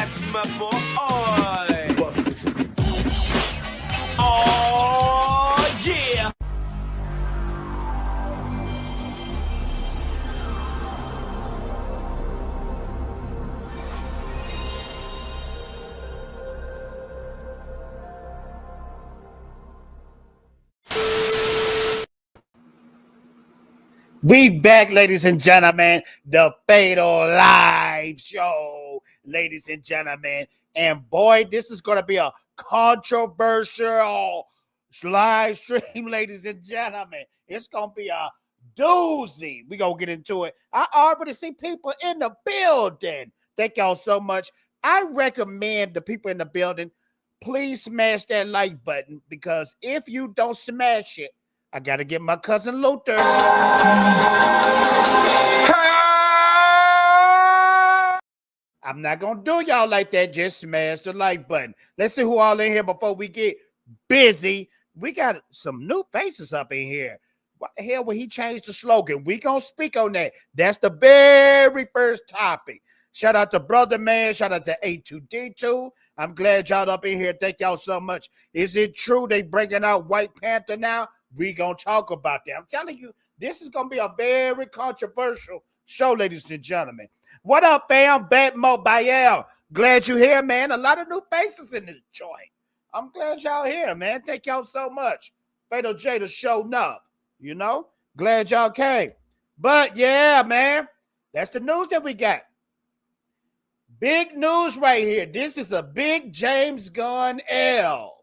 That's my boy. Oh, yeah. We back, ladies and gentlemen, the Fatal Live Show, ladies and gentlemen. And boy, this is going to be a controversial live stream, ladies and gentlemen. It's going to be a doozy. We're going to get into it. I already see people in the building. Thank y'all so much. I recommend the people in the building, please smash that like button, because if you don't smash it, I got to get my cousin Luther. I'm not going to do y'all like that. Just smash the like button. Let's see who all in here before we get busy. We got some new faces up in here. What the hell will he change the slogan? We going to speak on that. That's the very first topic. Shout out to Brother Man. Shout out to A2D2. I'm glad y'all up in here. Thank y'all so much. Is it true they bringing out White Panther now? We gonna talk about that. I'm telling you, this is gonna be a very controversial show, ladies and gentlemen. What up, fam? Bat Mobile. Glad you here, man. A lot of new faces in this joint. I'm glad y'all here, man. Thank y'all so much. Fatal J to show up. You know, glad y'all came. But yeah, man, that's the news that we got. Big news right here. This is a big James Gunn L.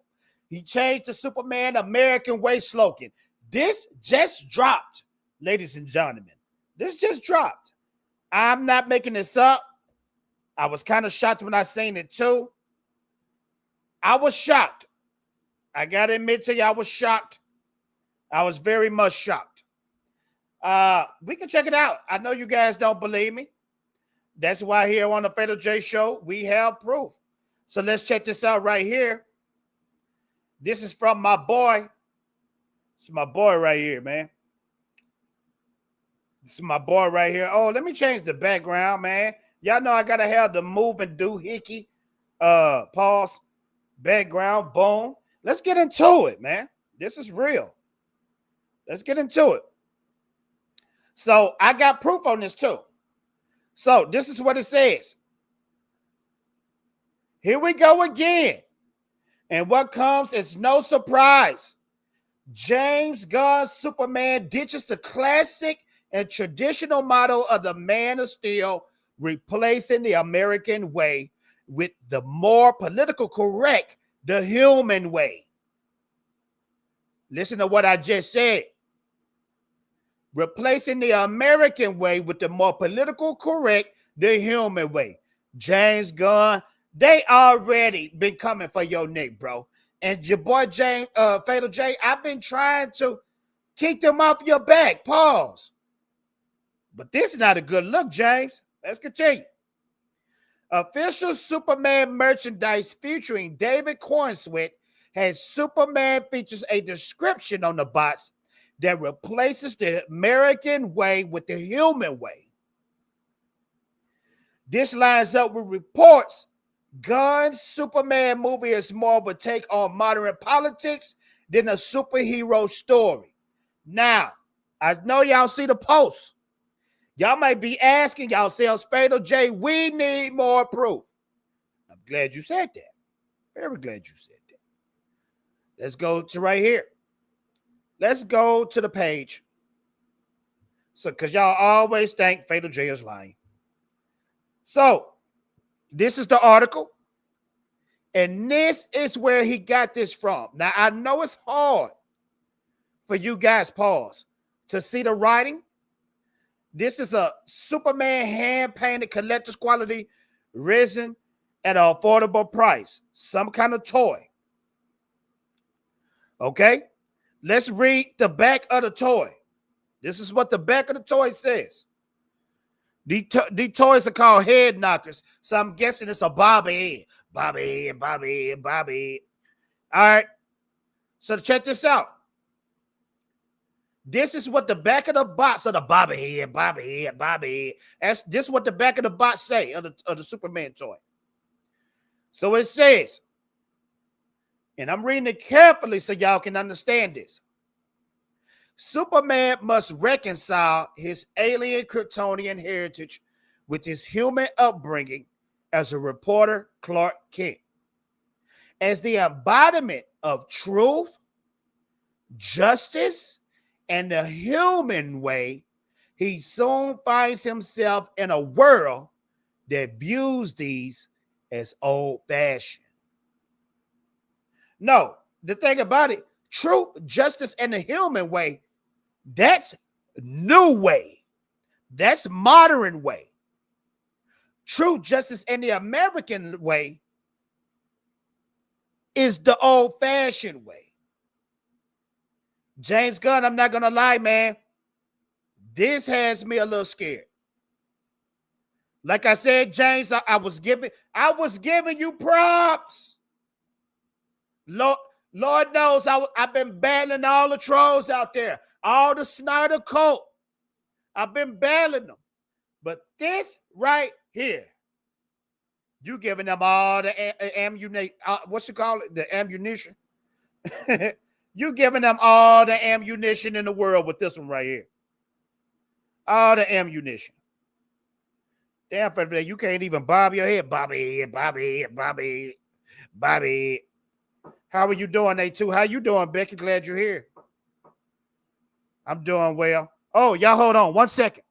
He changed the Superman American Way slogan. This just dropped, ladies and gentlemen. This just dropped. I'm not making this up. I was kind of shocked when I seen it too. I was shocked. I got to admit to you, I was shocked. I was very much shocked. We can check it out. I know you guys don't believe me. That's why here on the Fatal J Show, we have proof. So let's check this out right here. This is from my boy. It's my boy right here, man. This is my boy right here. Oh, let me change the background, man. Y'all know I gotta have the move and doohickey pause background. Boom. Let's get into it, man. This is real. Let's get into it. So I got proof on this too. So this is what it says. Here we go again. And what comes is no surprise. James Gunn's Superman ditches the classic and traditional model of the Man of Steel, replacing the American way with the more political correct, the human way. Listen to what I just said. Replacing the American way with the more political correct, the human way. James Gunn, they already been coming for your neck, bro. And your boy James, Fatal J, I've been trying to kick them off your back. Pause. But this is not a good look, James. Let's continue. Official Superman merchandise featuring David Cornsweet has Superman features a description on the box that replaces the American way with the human way. This lines up with reports Gunn's Superman movie is more of a take on modern politics than a superhero story. Now, I know y'all see the post. Y'all might be asking yourselves, Fatal J, we need more proof. I'm glad you said that. Very glad you said that. Let's go to right here. Let's go to the page. So, because y'all always think Fatal J is lying. So, this is the article. And this is where he got this from. Now, I know it's hard for you guys, pause, to see the writing. This is a Superman hand-painted collector's quality resin at an affordable price. Some kind of toy. Okay? Let's read the back of the toy. This is what the back of the toy says. These toys are called head knockers. So I'm guessing it's a Bobby. Bobby. All right. So check this out. This is what the back of the box of the Bobby. This is what the back of the box say of the Superman toy. So it says, and I'm reading it carefully so y'all can understand this. Superman must reconcile his alien Kryptonian heritage with his human upbringing as a reporter, Clark Kent. As the embodiment of truth, justice, and the human way, he soon finds himself in a world that views these as old-fashioned. No, the thing about it, truth, justice, and the human way, that's new way. That's modern way. Truth, justice, and the American way is the old-fashioned way. James Gunn, I'm not going to lie, man. This has me a little scared. Like I said, James, I was giving you props. Lord knows I've been battling all the trolls out there, all the Snyder cult. I've been battling them. But this right here, you giving them all the ammunition. What's it called? The ammunition. You giving them all the ammunition in the world with this one right here. All the ammunition. Damn, for that, you can't even bob your head. Bobby. How are you doing, A2? How you doing, Becky? Glad you're here. I'm doing well. Oh, y'all hold on 1 second.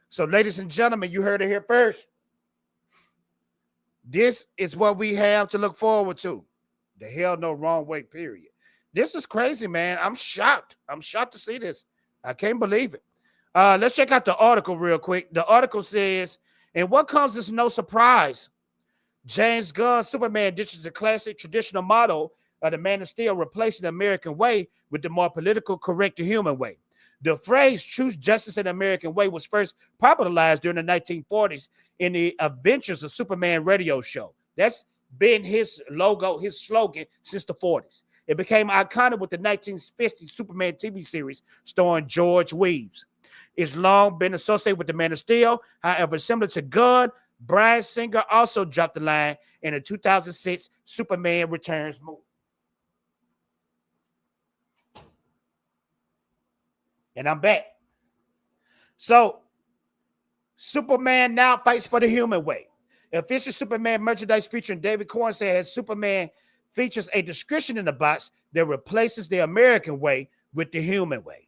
So, ladies and gentlemen, you heard it here first. This is what we have to look forward to. The hell no wrong way, period. This is crazy, man. I'm shocked. I'm shocked to see this. I can't believe it. Let's check out the article real quick. The article says, and what comes as no surprise, James Gunn Superman ditches the classic traditional model of the Man of Steel, replacing the American way with the more political, correct, human way. The phrase truth, justice, and American way was first popularized during the 1940s in the Adventures of Superman radio show. That's been his logo, his slogan since the 40s. It became iconic with the 1950 Superman TV series starring George Reeves. It's long been associated with the Man of Steel. However, similar to Gunn, Bryan Singer also dropped the line in the 2006 Superman Returns movie. And I'm back. So, Superman now fights for the human way. Official Superman merchandise featuring David Corn says Superman features a description in the box that replaces the American way with the human way.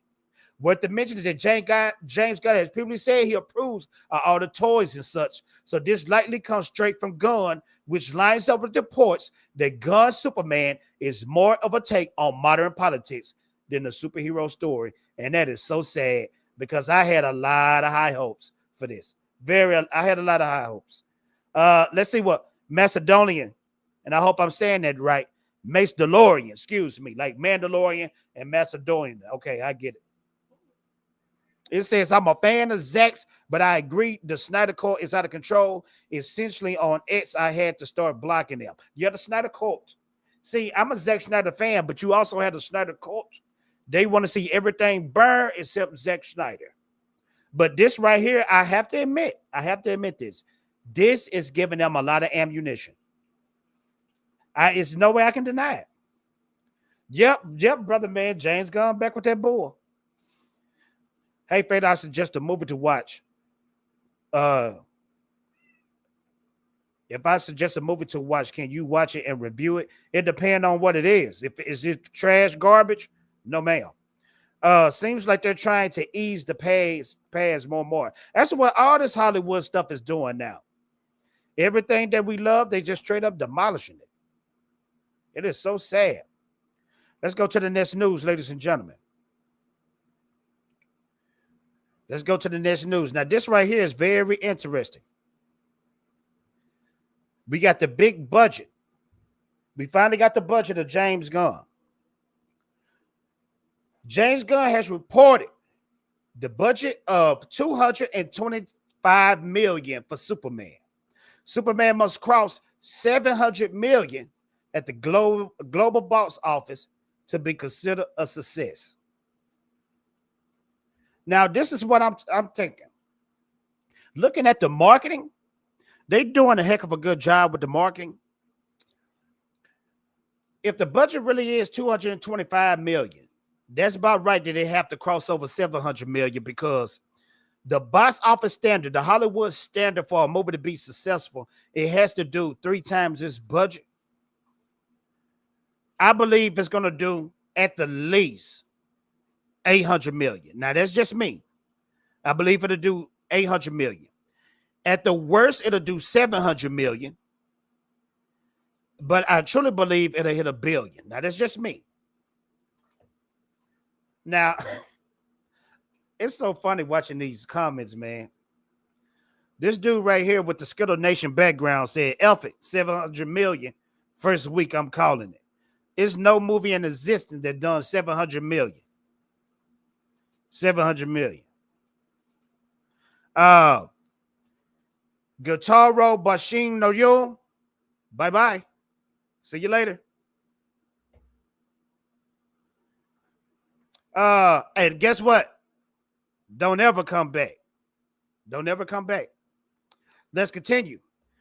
Worth to mention is that James Gunn has previously said he approves of all the toys and such. So this likely comes straight from Gunn, which lines up with the reports that Gunn's Superman is more of a take on modern politics than the superhero story. And that is so sad because I had a lot of high hopes for this. I had a lot of high hopes. Let's see what Macedonian, and I hope I'm saying that right. Macedonian, excuse me, like Mandalorian and Macedonian. Okay, I get it. It says, I'm a fan of Zack's, but I agree the Snyder Cult is out of control. Essentially on X, I had to start blocking them. You're the Snyder Cult. See, I'm a Zack Snyder fan, but you also had the Snyder Cult. They want to see everything burn except Zack Snyder. But this right here, I have to admit this. This is giving them a lot of ammunition. It's no way I can deny it. Yep, brother man. James Gunn back with that bull. Hey, Fred, I suggest a movie to watch. If I suggest a movie to watch, can you watch it and review it? It depends on what it is. Is it trash, garbage? No, ma'am. Seems like they're trying to ease the pads more and more. That's what all this Hollywood stuff is doing now. Everything that we love, they just straight up demolishing it. It is so sad. Let's go to the next news, ladies and gentlemen. Let's go to the next news. Now, this right here is very interesting. We got the big budget. We finally got the budget of James Gunn. James Gunn has reported the budget of $225 million for Superman. Superman must cross $700 million at the global box office to be considered a success. Now, this is what I'm thinking. Looking at the marketing, they're doing a heck of a good job with the marketing. If the budget really is 225 million, that's about right that they have to cross over 700 million, because the box office standard, the Hollywood standard for a movie to be successful, it has to do 3 times its budget. I believe it's going to do at the least 800 million. Now, that's just me. I believe it'll do 800 million. At the worst, it'll do 700 million. But I truly believe it'll hit $1 billion. Now, that's just me. Now, it's so funny watching these comments, man. This dude right here with the Skittle Nation background said, F it, 700 million. First week, I'm calling it. There's no movie in existence that done 700 million. 700 million. Gotaro Bashin no Yo. Bye-bye. See you later. And guess what? Don't ever come back. Don't ever come back. Let's continue.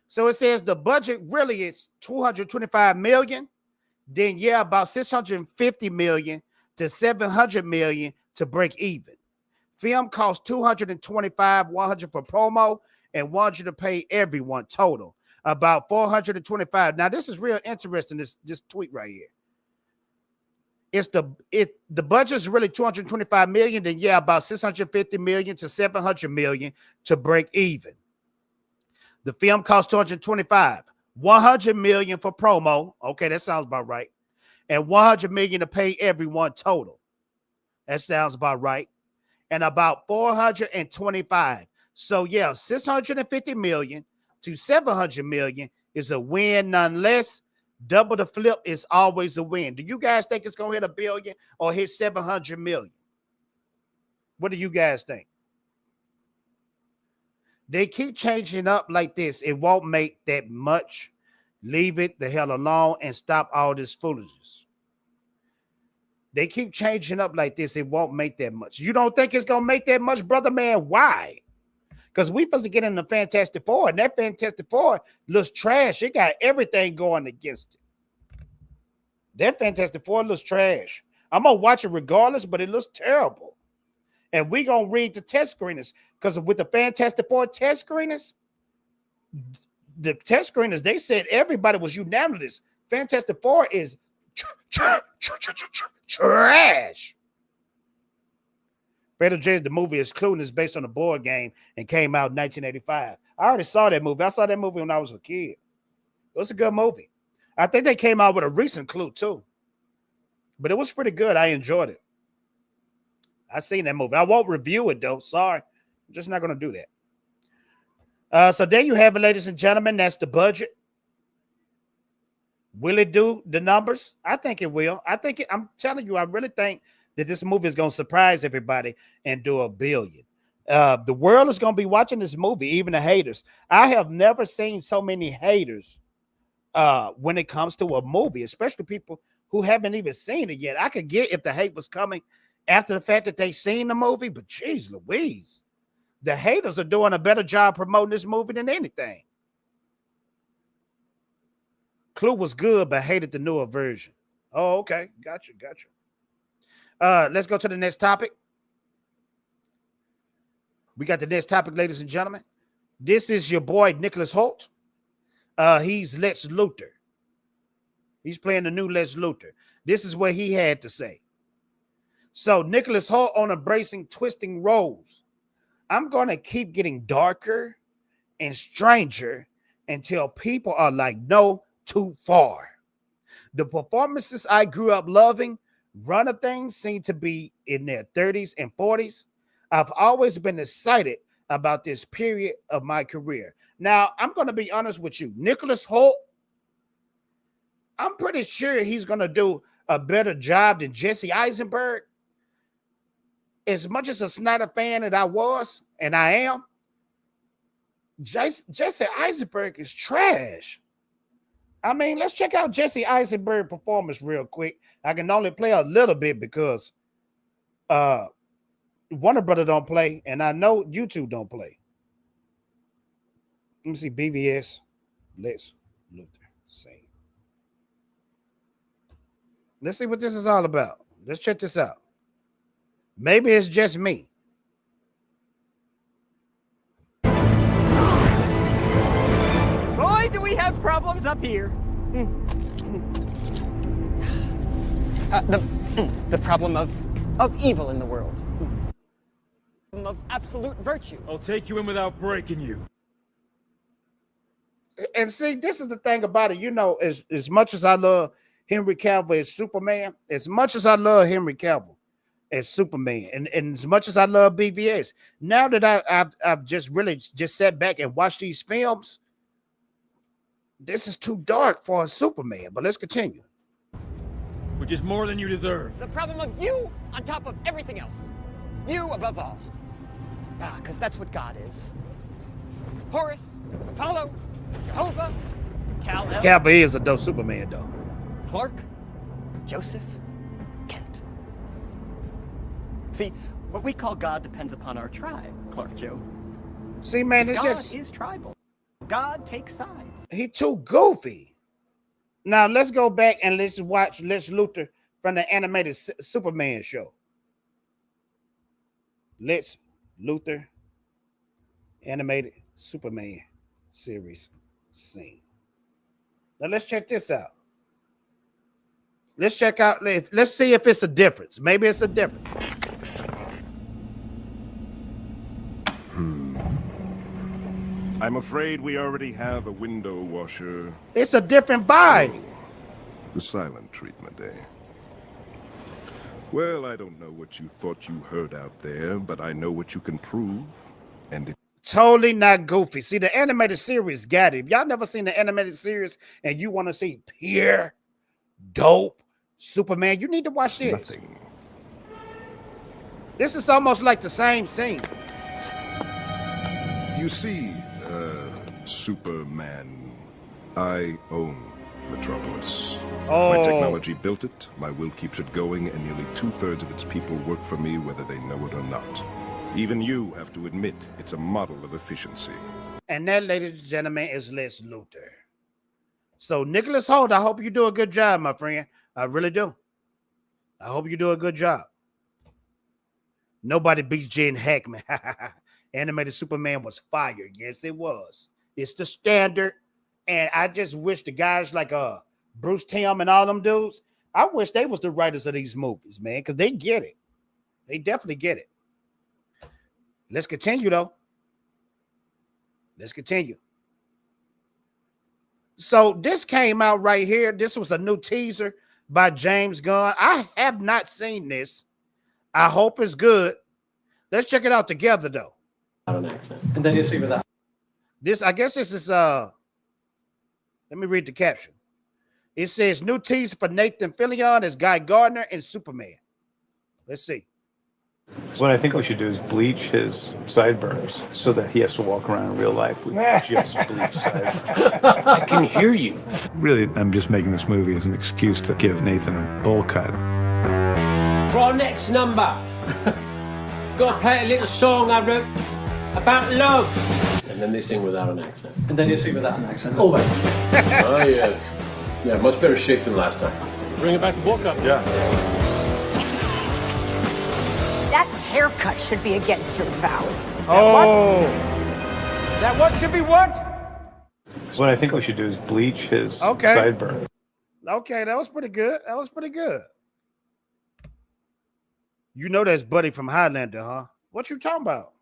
So it says the budget really is 225 million. Then, yeah, about 650 million to 700 million to break even. Film costs 225, 100 for promo, and 100 to pay everyone total. About 425. Now, this is real interesting, this tweet right here. The budget is really 225 million, then yeah, about 650 million to 700 million to break even. The film costs 225, 100 million for promo. Okay, that sounds about right. And 100 million to pay everyone total. That sounds about right. And about 425. So yeah, 650 million to 700 million is a win nonetheless. Double the flip is always a win. Do you guys think it's going to hit $1 billion or hit 700 million? What do you guys think? They keep changing up like this. It won't make that much. Leave it the hell alone and stop all this foolishness. They keep changing up like this. It won't make that much. You don't think it's going to make that much, brother man? Why? Because we supposed to get in the Fantastic Four, and that Fantastic Four looks trash. It got everything going against it. That Fantastic Four looks trash. I'm going to watch it regardless, but it looks terrible. And we're going to read the test screeners, because with the Fantastic Four test screeners, the test screeners, they said everybody was unanimous. Fantastic Four is trash. Fredo James, the movie is Clue, and is based on a board game and came out in 1985. I already saw that movie. I saw that movie when I was a kid. It was a good movie. I think they came out with a recent Clue too. But it was pretty good. I enjoyed it. I seen that movie. I won't review it though. Sorry. I'm just not going to do that. So there you have it, ladies and gentlemen. That's the budget. Will it do the numbers? I think it will. I'm telling you, I really think that this movie is going to surprise everybody and do $1 billion. The world is going to be watching this movie, even the haters. I have never seen so many haters when it comes to a movie, especially people who haven't even seen it yet. I could get if the hate was coming after the fact that they seen the movie, but geez Louise, the haters are doing a better job promoting this movie than anything. Clue was good, but hated the newer version. Oh, okay. Gotcha. Let's go to the next topic. We got the next topic, ladies and gentlemen. This is your boy, Nicholas Hoult. He's Lex Luthor. He's playing the new Lex Luthor. This is what he had to say. So, Nicholas Hoult on embracing twisting roles. I'm going to keep getting darker and stranger until people are like, no, too far. The performances I grew up loving, run of things, seem to be in their 30s and 40s. I've always been excited about this period of my career. Now, I'm going to be honest with you. Nicholas Hoult, I'm pretty sure he's going to do a better job than Jesse Eisenberg. As much as a Snyder fan that I was, and I am, Jesse Eisenberg is trash. I mean, let's check out Jesse Eisenberg performance real quick. I can only play a little bit because Warner Brother don't play, and I know YouTube don't play. Let me see BVS. Let's Luther sing. Let's see what this is all about. Let's check this out. Maybe it's just me. Boy, do we have problems up here. The problem of evil in the world. Of absolute virtue. I'll take you in without breaking you. And see, this is the thing about it. You know, as much as I love Henry Cavill as Superman, as much as I love Henry Cavill as Superman, and as much as I love BVS, now that I've just really just sat back and watched these films, this is too dark for a Superman. But let's continue. Which is more than you deserve. The problem of you on top of everything else. You above all. Because that's what God is. Horus, Apollo, Jehovah, Kal-El. Cavill is a dope Superman, though. Clark, Joseph, Kent. See, what we call God depends upon our tribe, Clark Joe. See, man, it's God just... is tribal. God takes sides. He too goofy. Now, let's go back and let's watch Lex Luthor from the animated Superman show. Lex Luthor animated Superman series scene. Now, let's check this out. Let's check out, let's see if it's a difference. Maybe it's a difference. I'm afraid we already have a window washer. It's a different vibe. Oh, the silent treatment, eh? Well, I don't know what you thought you heard out there, but I know what you can prove, and it... Totally not goofy. See, the animated series got it. If y'all never seen the animated series and you want to see pure, dope Superman, you need to watch this. Nothing. This is almost like the same scene. You see, Superman, I own Metropolis. Oh. My technology built it, my will keeps it going, and nearly 2/3 of its people work for me whether they know it or not. Even you have to admit it's a model of efficiency. And that, ladies and gentlemen, is Lex Luthor. So, Nicholas Holt, I hope you do a good job, my friend. I really do. I hope you do a good job. Nobody beats Jen Hackman. Animated Superman was fire. Yes, it was. It's the standard. And I just wish the guys like Bruce Timm and all them dudes, I wish they was the writers of these movies, man, because they get it. They definitely get it. Let's continue, though. Let's continue. So this came out right here. This was a new teaser by James Gunn. I have not seen this. I hope it's good. Let's check it out together, though. An accent. And then you see with that. This, I guess this is let me read the caption. It says new teaser for Nathan Fillion as Guy Gardner and Superman. Let's see. What I think we should do is bleach his sideburns so that he has to walk around in real life with just bleached sideburns. I can hear you. Really, I'm just making this movie as an excuse to give Nathan a bowl cut. For our next number, gotta play a little song I wrote about love. And then they sing without an accent. And then you sing without an accent. Oh, wait. Oh, yes. Yeah, much better shape than last time. Bring it back to book up. Yeah. That haircut should be against your vows. Oh. That what should be what? What I think we should do is bleach his sideburns. Okay, that was pretty good. That was pretty good. You know that's Buddy from Highlander, huh? What you talking about?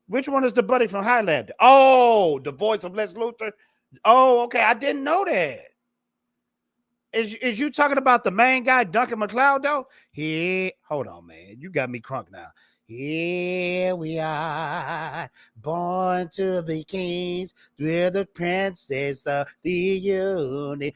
Which one is the Buddy from Highlander? Oh, the voice of Lex Luthor. Oh, okay. I didn't know that. Is you talking about the main guy, Duncan MacLeod, though? Hold on, man. You got me crunk now. Here we are, born to be kings. We're the princess of the universe.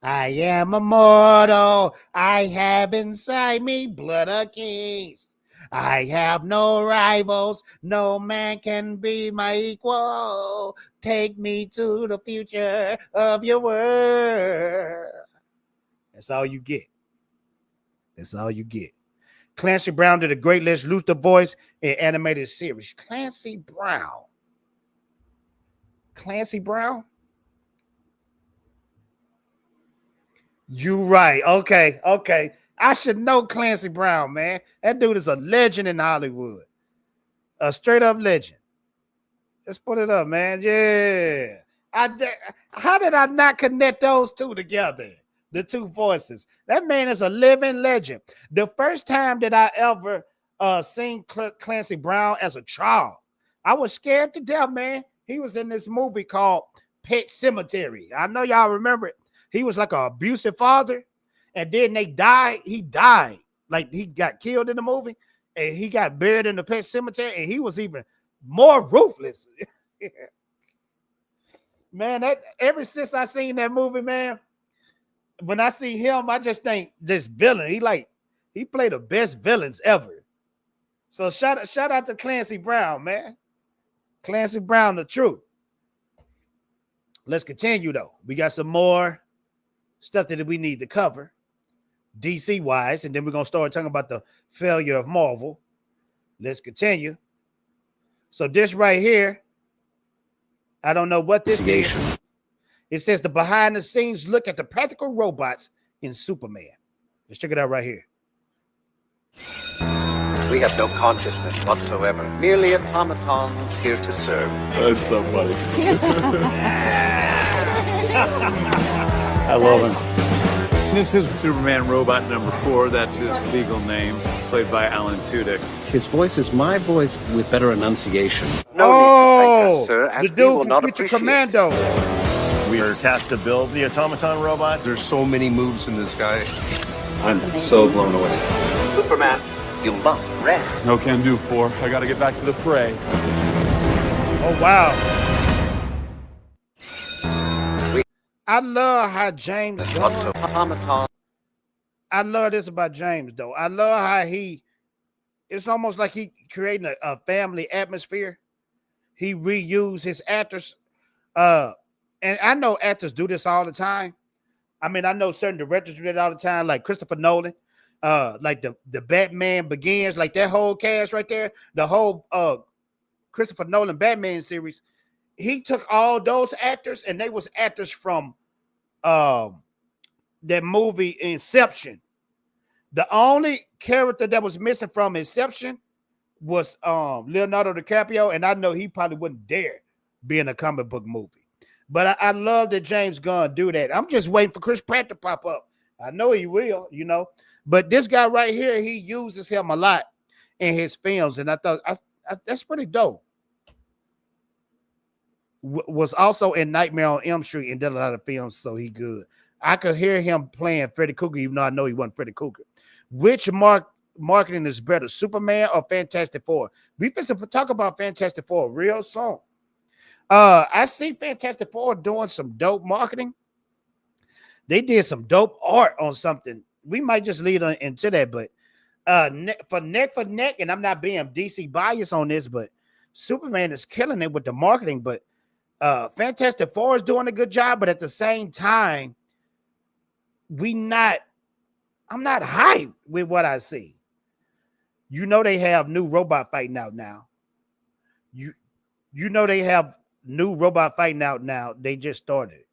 I am immortal. I have inside me blood of kings. I have no rivals. No man can be my equal. Take me to the future of your world. That's all you get. That's all you get. Clancy Brown did a great Lex Luthor voice in animated series. Clancy Brown. Clancy Brown? You right. Okay. I should know Clancy Brown, man. That dude is a legend in Hollywood. A straight up legend. Let's put it up, man. Yeah. How did I not connect those two together? The two voices. That man is a living legend. The first time that I ever seen Clancy Brown as a child, I was scared to death, man. He was in this movie called Pet Cemetery. I know y'all remember it. He was like an abusive father, and then he died. Like he got killed in the movie, and he got buried in the Pet Cemetery, and he was even more ruthless. Man, that ever since I seen that movie, man, when I see him, I just think this villain. He played the best villains ever. So shout out to Clancy Brown, man. Clancy Brown, the truth. Let's continue though. We got some more stuff that we need to cover, DC wise, and then we're gonna start talking about the failure of Marvel. Let's continue. So this right here, I don't know what this is. It says the behind the scenes look at the practical robots in Superman. Let's check it out right here. We have no consciousness whatsoever, merely automatons here to serve. That's so funny. I love him. This is Superman Robot number 4. That's his legal name, played by Alan Tudyk. His voice is my voice with better enunciation. No need to thank us, sir, as the we dude will from not Future appreciate Commando. We are tasked to build the automaton robot. There's so many moves in this guy. I'm so blown away. Superman, you must rest. No can do, 4. I gotta get back to the fray. Oh, wow. I love how James Gunn. Automaton. I love this about James, though. I love how it's almost like he creating a family atmosphere. He reused his actors. And I know actors do this all the time. I mean, I know certain directors do that all the time, like Christopher Nolan. Like the Batman Begins, like that whole cast right there, the whole Christopher Nolan Batman series. He took all those actors, and they was actors from that movie Inception. The only character that was missing from Inception was Leonardo DiCaprio, and I know he probably wouldn't dare be in a comic book movie. But I love that James Gunn do that. I'm just waiting for Chris Pratt to pop up. I know he will, But this guy right here, he uses him a lot in his films, and I thought that's pretty dope. Was also in Nightmare on Elm Street and did a lot of films, so he good. I could hear him playing Freddy Krueger, even though I know he wasn't Freddy Krueger. Which marketing is better, Superman or Fantastic Four? We supposed to talk about Fantastic Four real soon. I see Fantastic Four doing some dope marketing. They did some dope art on something. We might just lead into that, but for neck, and I'm not being DC biased on this, but Superman is killing it with the marketing. But Fantastic Four is doing a good job, but at the same time, I'm not hyped with what I see. They have new robot fighting out now. They have new robot fighting out now. They just started.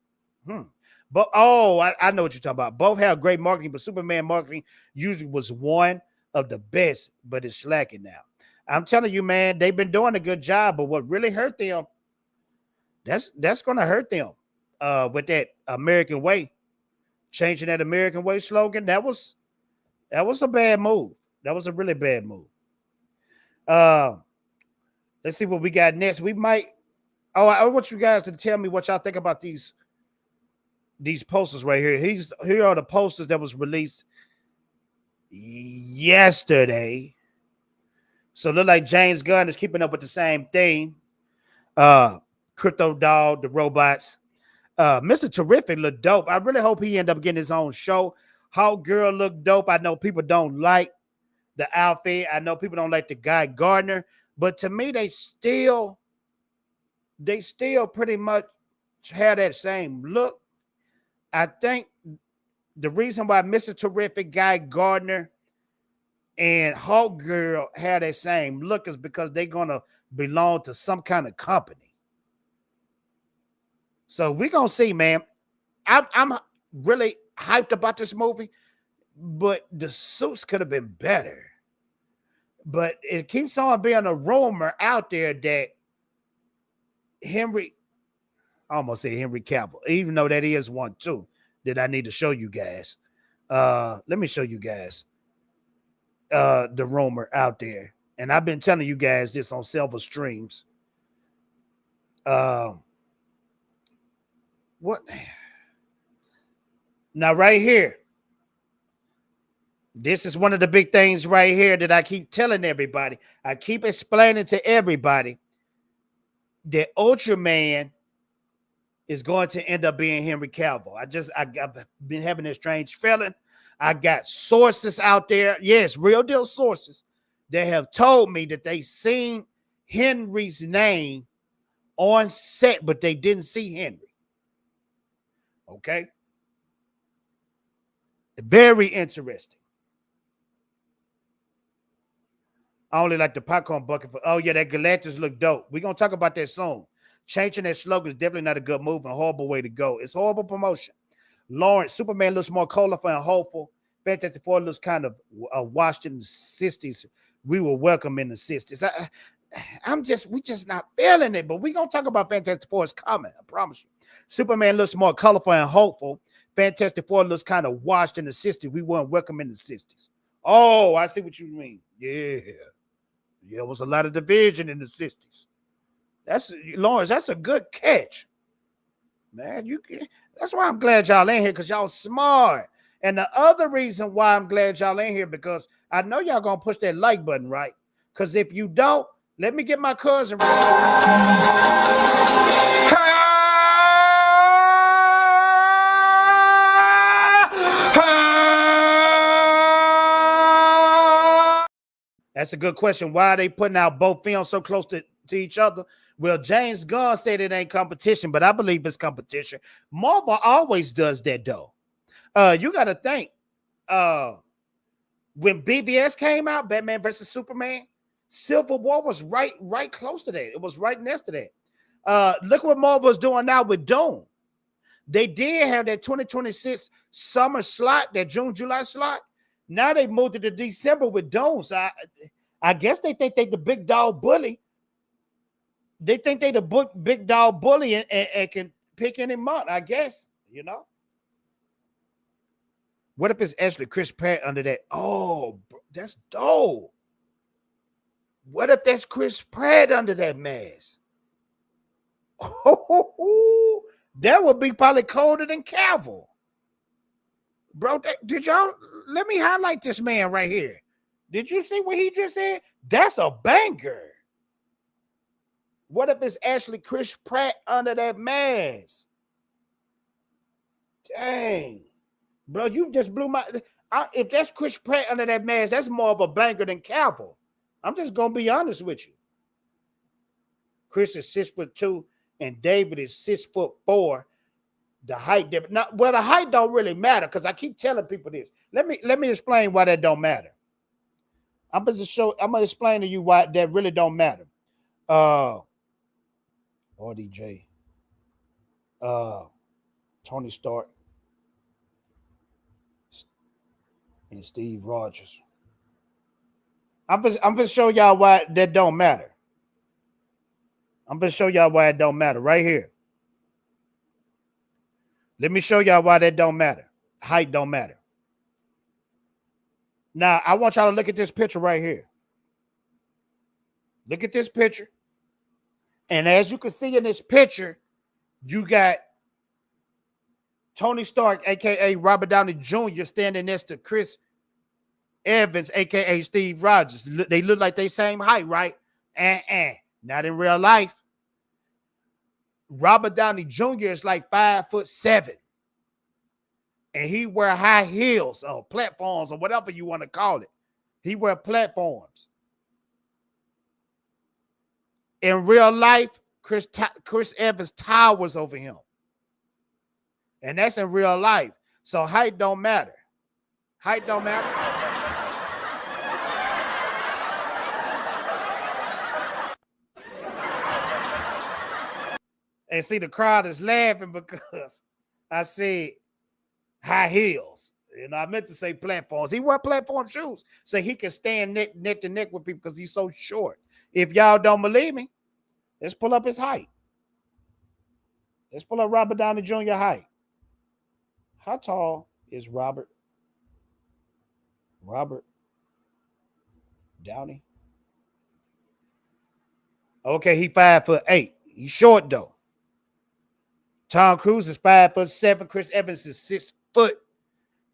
But I know what you're talking about. Both have great marketing, but Superman marketing usually was one of the best, but it's slacking now. I'm telling you, man, they've been doing a good job, but what really hurt them, that's gonna hurt them with that American way. Changing that American way slogan, that was a bad move. That was a really bad move. Let's see what we got next. We might. I want you guys to tell me what y'all think about these posters right here. Here are the posters that was released yesterday. So it look like James Gunn is keeping up with the same thing. Crypto Dog, the robots. Mr. Terrific look dope. I really hope he end up getting his own show. Hawk Girl look dope. I know people don't like the outfit. I know people don't like the Guy Gardner, but to me, they still pretty much have that same look. I think the reason why Mr. Terrific, Guy Gardner, and Hulk Girl have that same look is because they're gonna belong to some kind of company. So we're gonna see, man. I'm really hyped about this movie, but the suits could have been better. But it keeps on being a rumor out there that I almost say Henry Cavill, even though that is one too that I need to show you guys. Let me show you guys the rumor out there. And I've been telling you guys this on several streams. What? Now, right here, this is one of the big things right here that I keep telling everybody. I keep explaining to everybody that Ultraman is going to end up being Henry Cavill. I've been having this strange feeling. I got sources out there, yes, real deal sources, that have told me that they seen Henry's name on set, but they didn't see Henry. Okay? Very interesting. I only like the popcorn bucket for, oh yeah, that Galactus look dope. We're going to talk about that soon. Changing that slogan is definitely not a good move and a horrible way to go. It's horrible promotion. Lawrence, Superman looks more colorful and hopeful. Fantastic Four looks kind of washed in the 60s. We were welcome in the 60s. We just not feeling it, but we're going to talk about Fantastic Four is coming. I promise you. Superman looks more colorful and hopeful. Fantastic Four looks kind of washed in the 60s. We weren't welcome in the 60s. Oh, I see what you mean. Yeah. There was a lot of division in the 60s. Lawrence, that's a good catch. Man, that's why I'm glad y'all in here, because y'all smart. And the other reason why I'm glad y'all in here, because I know y'all gonna push that like button, right? Because if you don't, let me get my cousin. That's a good question. Why are they putting out both films so close to each other? Well, James Gunn said it ain't competition, but I believe it's competition. Marvel always does that, though. You got to think, when BVS came out, Batman versus Superman, Civil War was right close to that. It was right next to that. Look what Marvel's doing now with Doom. They did have that 2026 summer slot, that June, July slot. Now they moved it to December with Doom. So I guess they think they the big dog bully. They think they the big dog bully and can pick any month, I guess, you know. What if it's actually Chris Pratt under that? Oh, that's dope. What if that's Chris Pratt under that mask? Oh, that would be probably colder than Cavill. Bro, did y'all, let me highlight this man right here. Did you see what he just said? That's a banger. What if it's actually Chris Pratt under that mask? Dang. Bro, you just blew my... if that's Chris Pratt under that mask, that's more of a banger than Cavill. I'm just going to be honest with you. Chris is 6'2", and David is 6'4". The height difference. Now, well, the height don't really matter, because I keep telling people this. Let me explain why that don't matter. I'm gonna explain to you why that really don't matter. RDJ. Tony Stark. And Steve Rogers. I'm gonna show y'all why that don't matter. I'm gonna show y'all why it don't matter right here. Let me show y'all why that don't matter. Height don't matter. Now, I want y'all to look at this picture right here. Look at this picture. And as you can see in this picture, you got Tony Stark, a.k.a. Robert Downey Jr., standing next to Chris Evans, a.k.a. Steve Rogers. They look like they same height, right? Not in real life. Robert Downey Jr. is like 5'7", and he wear high heels or platforms or whatever you want to call it. He wear platforms. In real life, Chris Evans towers over him. And that's in real life. So height don't matter. Height don't matter. And see, the crowd is laughing because I said high heels. You know, I meant to say platforms. He wear platform shoes so he can stand neck to neck with people because he's so short. If y'all don't believe me, let's pull up his height. Let's pull up Robert Downey Jr. height. How tall is Robert Downey? Okay, he 5'8". He's short though. Tom Cruise is 5'7". Chris Evans is 6 foot.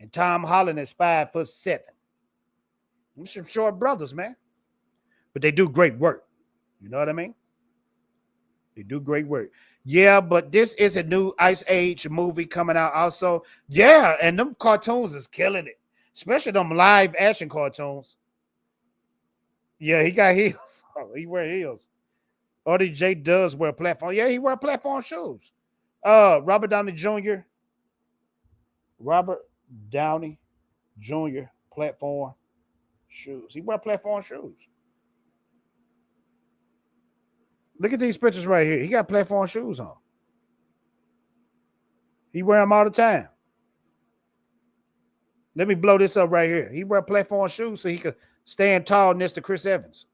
And Tom Holland is 5'7". Them some short brothers, man. But they do great work. You know what I mean? They do great work. Yeah, but this is a new Ice Age movie coming out also. Yeah, and them cartoons is killing it. Especially them live action cartoons. Yeah, he got heels. He wear heels. RDJ does wear platform. Yeah, he wear platform shoes. Robert Downey Jr. Platform shoes. He wear platform shoes. Look at these pictures right here. He got platform shoes on. He wear them all the time. Let me blow this up right here. He wear platform shoes so he could stand tall next to Chris Evans.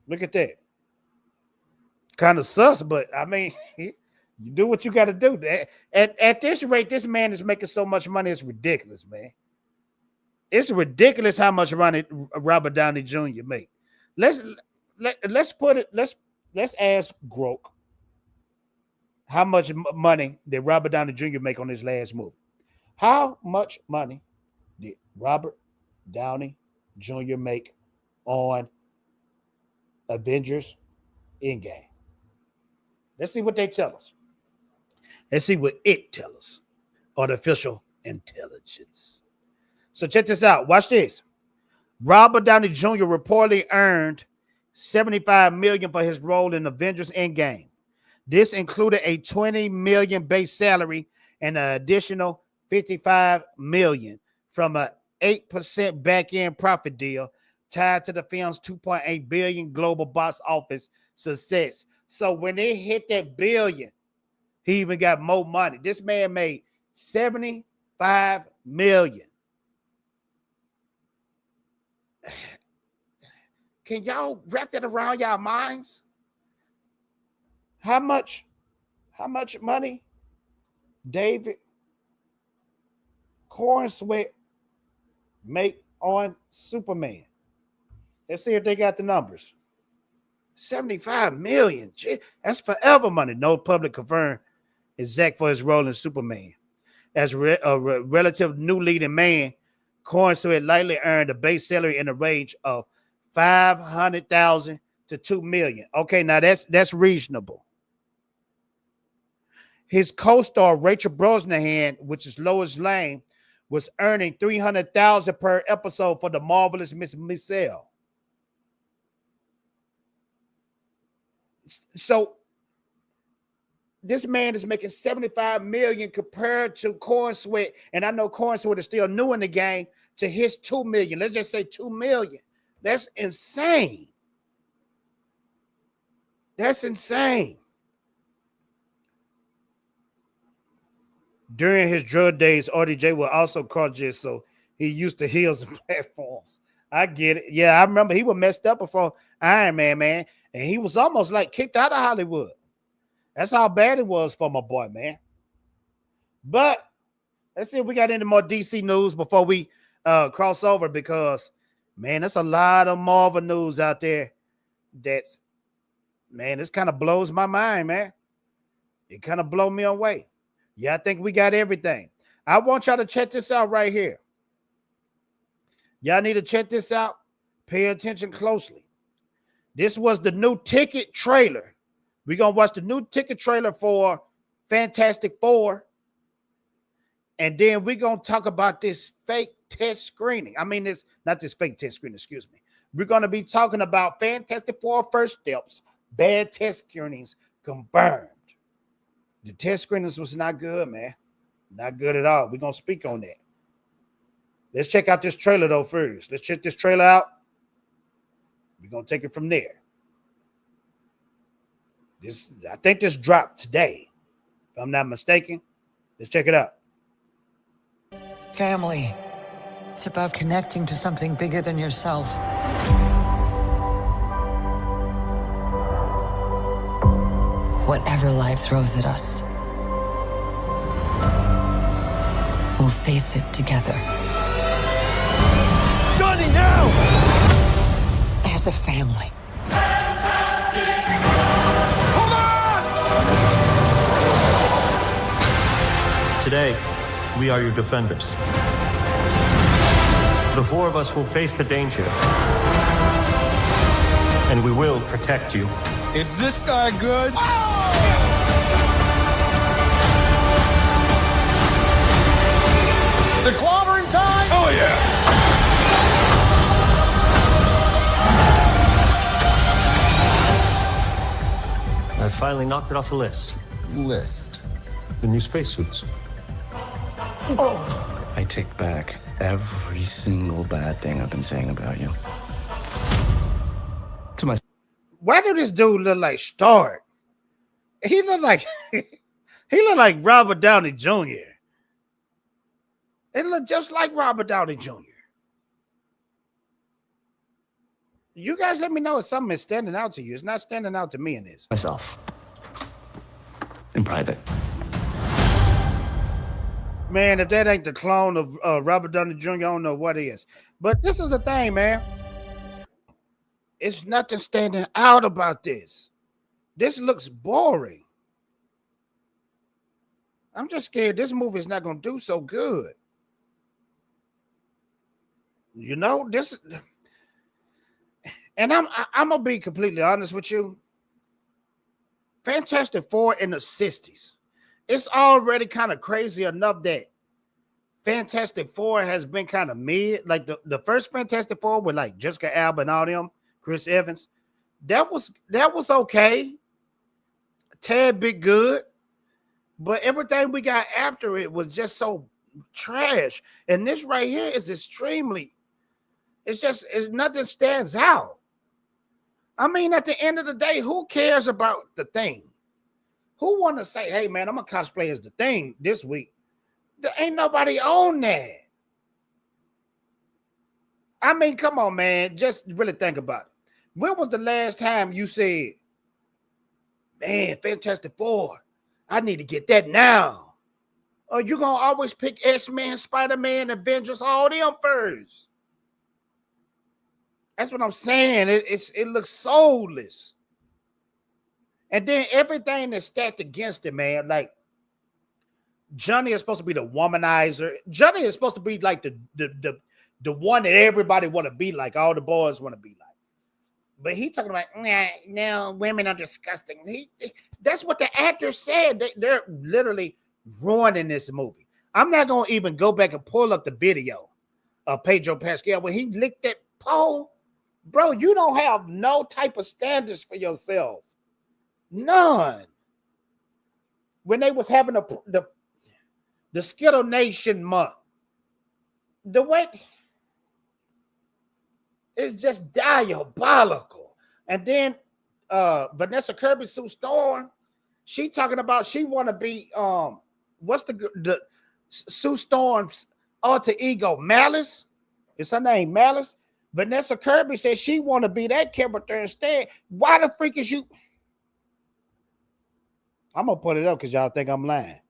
Look at that. Kind of sus, but I mean, you do what you got to do. At this rate, this man is making so much money. It's ridiculous, man. It's ridiculous how much money Robert Downey Jr. make. Let's ask Grok how much money did Robert Downey Jr. make on his last movie? How much money did Robert Downey Jr. make on Avengers Endgame? Let's see what they tell us. Let's see what it tells us. Artificial intelligence. So check this out. Watch this. Robert Downey Jr. reportedly earned $75 million for his role in Avengers Endgame. This included a $20 million base salary and an additional $55 million from an 8% back-end profit deal tied to the film's $2.8 billion global box office success. So when they hit that billion, he even got more money. This man made $75 million. Can y'all wrap that around y'all minds? How much money David Cornsweet make on Superman? Let's see if they got the numbers. $75 million. Gee, that's forever money. No public confirmed exact for his role in Superman. As a relative new leading man, Cornsweet likely earned a base salary in the range of $500,000 to $2 million. Okay, now that's reasonable. His co-star Rachel Brosnahan, which is Lois Lane, was earning $300,000 per episode for the marvelous Miss Maisel. So this man is making $75 million compared to Cornsweet, and I know Cornsweet is still new in the game, to his $2 million. Let's just say $2 million. That's insane. That's insane. During his drug days, RDJ was also cautious, so he used to heels and platforms. I get it. Yeah, I remember he was messed up before Iron Man, and he was almost like kicked out of Hollywood. That's how bad it was for my boy, man. But let's see if we got any more DC news before we cross over, because, man, there's a lot of Marvel news out there that's, man, this kind of blows my mind, man. It kind of blow me away. Yeah, I think we got everything. I want y'all to check this out right here. Y'all need to check this out. Pay attention closely. This was the new ticket trailer. We're going to watch the new ticket trailer for Fantastic Four. And then we're going to talk about this fake test screening. I mean, it's not this fake test screening, excuse me. We're going to be talking about Fantastic Four first steps, bad test screenings confirmed. The test screenings was not good, man. Not good at all. We're going to speak on that. Let's check out this trailer, though, first. Let's check this trailer out. We're going to take it from there. I think this dropped today, if I'm not mistaken. Let's check it out. Family. It's about connecting to something bigger than yourself. Whatever life throws at us, we'll face it together. Johnny, now! As a family. Hold on! Today, we are your defenders. The four of us will face the danger. And we will protect you. Is this guy good? The clobbering time? Oh, yeah. I finally knocked it off the list. List. The new spacesuits. I take back every single bad thing I've been saying about you. To my Why do this dude look like Stark? He look like Robert Downey Jr. It look just like Robert Downey Jr. You guys let me know if something is standing out to you. It's not standing out to me in this. myself. In private. Man, if that ain't the clone of Robert Downey Jr., I don't know what is. But this is the thing, man. It's nothing standing out about this. This looks boring. I'm just scared this movie is not going to do so good. You know, this, and I'm going to be completely honest with you. Fantastic Four in the 60s. It's already kind of crazy enough that Fantastic Four has been kind of mid. Like the first Fantastic Four with like Jessica Alba and all them, Chris Evans, that was okay. A tad bit good. But everything we got after it was just so trash. And this right here is extremely, it's nothing stands out. I mean, at the end of the day, who cares about the Thing? Who want to say, hey, man, I'm going to cosplay as the Thing this week? There ain't nobody on that. I mean, come on, man. Just really think about it. When was the last time you said, man, Fantastic Four, I need to get that now? Or you going to always pick X-Men, Spider-Man, Avengers, all them first? That's what I'm saying. It looks soulless. And then everything that's stacked against it, man. Like, Johnny is supposed to be the womanizer. Johnny is supposed to be like the one that everybody want to be like. All the boys want to be like. But he talking about, no, women are disgusting. That's what the actor said. They're literally ruining this movie. I'm not going to even go back and pull up the video of Pedro Pascal when he licked that pole. Bro, you don't have no type of standards for yourself. None. When they was having the Skittle Nation month, the way it's just diabolical. And then Vanessa Kirby, Sue Storm, she talking about she want to be what's the Sue Storm's alter ego, Malice? Is her name Malice? Vanessa Kirby says she want to be that character instead. Why the freak is you? I'm going to put it up because y'all think I'm lying.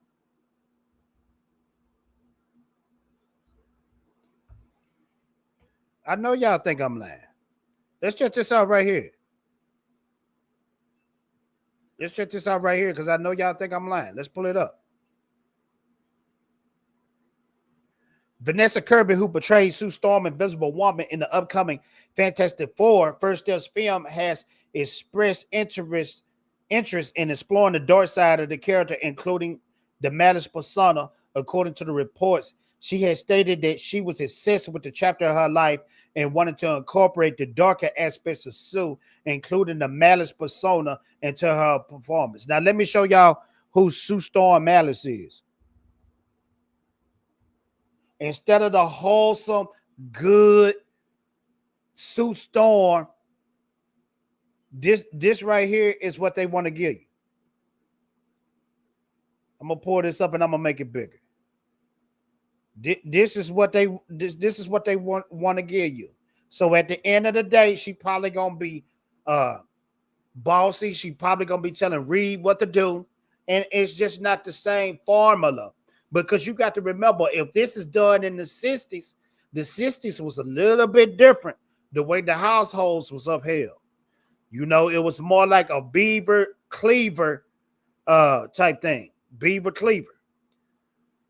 I know y'all think I'm lying. Let's check this out right here. Let's check this out right here because I know y'all think I'm lying. Let's pull it up. Vanessa Kirby, who portrays Sue Storm, Invisible Woman, in the upcoming Fantastic Four First Steps film, has expressed interest in exploring the dark side of the character, including the Malice persona. According to the reports, She had stated that she was obsessed with the chapter of her life and wanted to incorporate the darker aspects of Sue, including the Malice persona, into her performance. Now, let me show y'all who Sue Storm Malice is. Instead of the wholesome, good Sue Storm, this right here is what they want to give you. I'm gonna pull this up and I'm gonna make it bigger. This is what they want to give you. So at the end of the day, she probably gonna be bossy. She probably gonna be telling Reed what to do, and it's just not the same formula. Because you got to remember, if this is done in the 60s was a little bit different. The way the households was upheld, you know, it was more like a Beaver Cleaver type thing. Beaver Cleaver.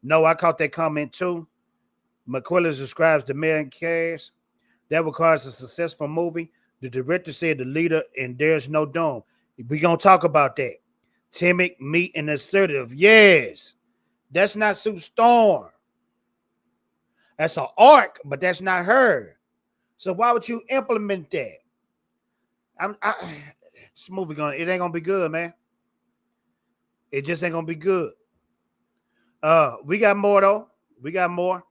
No, I caught that comment too. McQuillan describes the main cast. That requires a successful movie. The director said the leader and There's No Doom. We're going to talk about that. Timid, meek, and assertive. Yes. That's not Sue Storm. That's an arc, but that's not her. So why would you implement that? This movie it ain't gonna be good, man. It just ain't gonna be good. We got more though. We got more.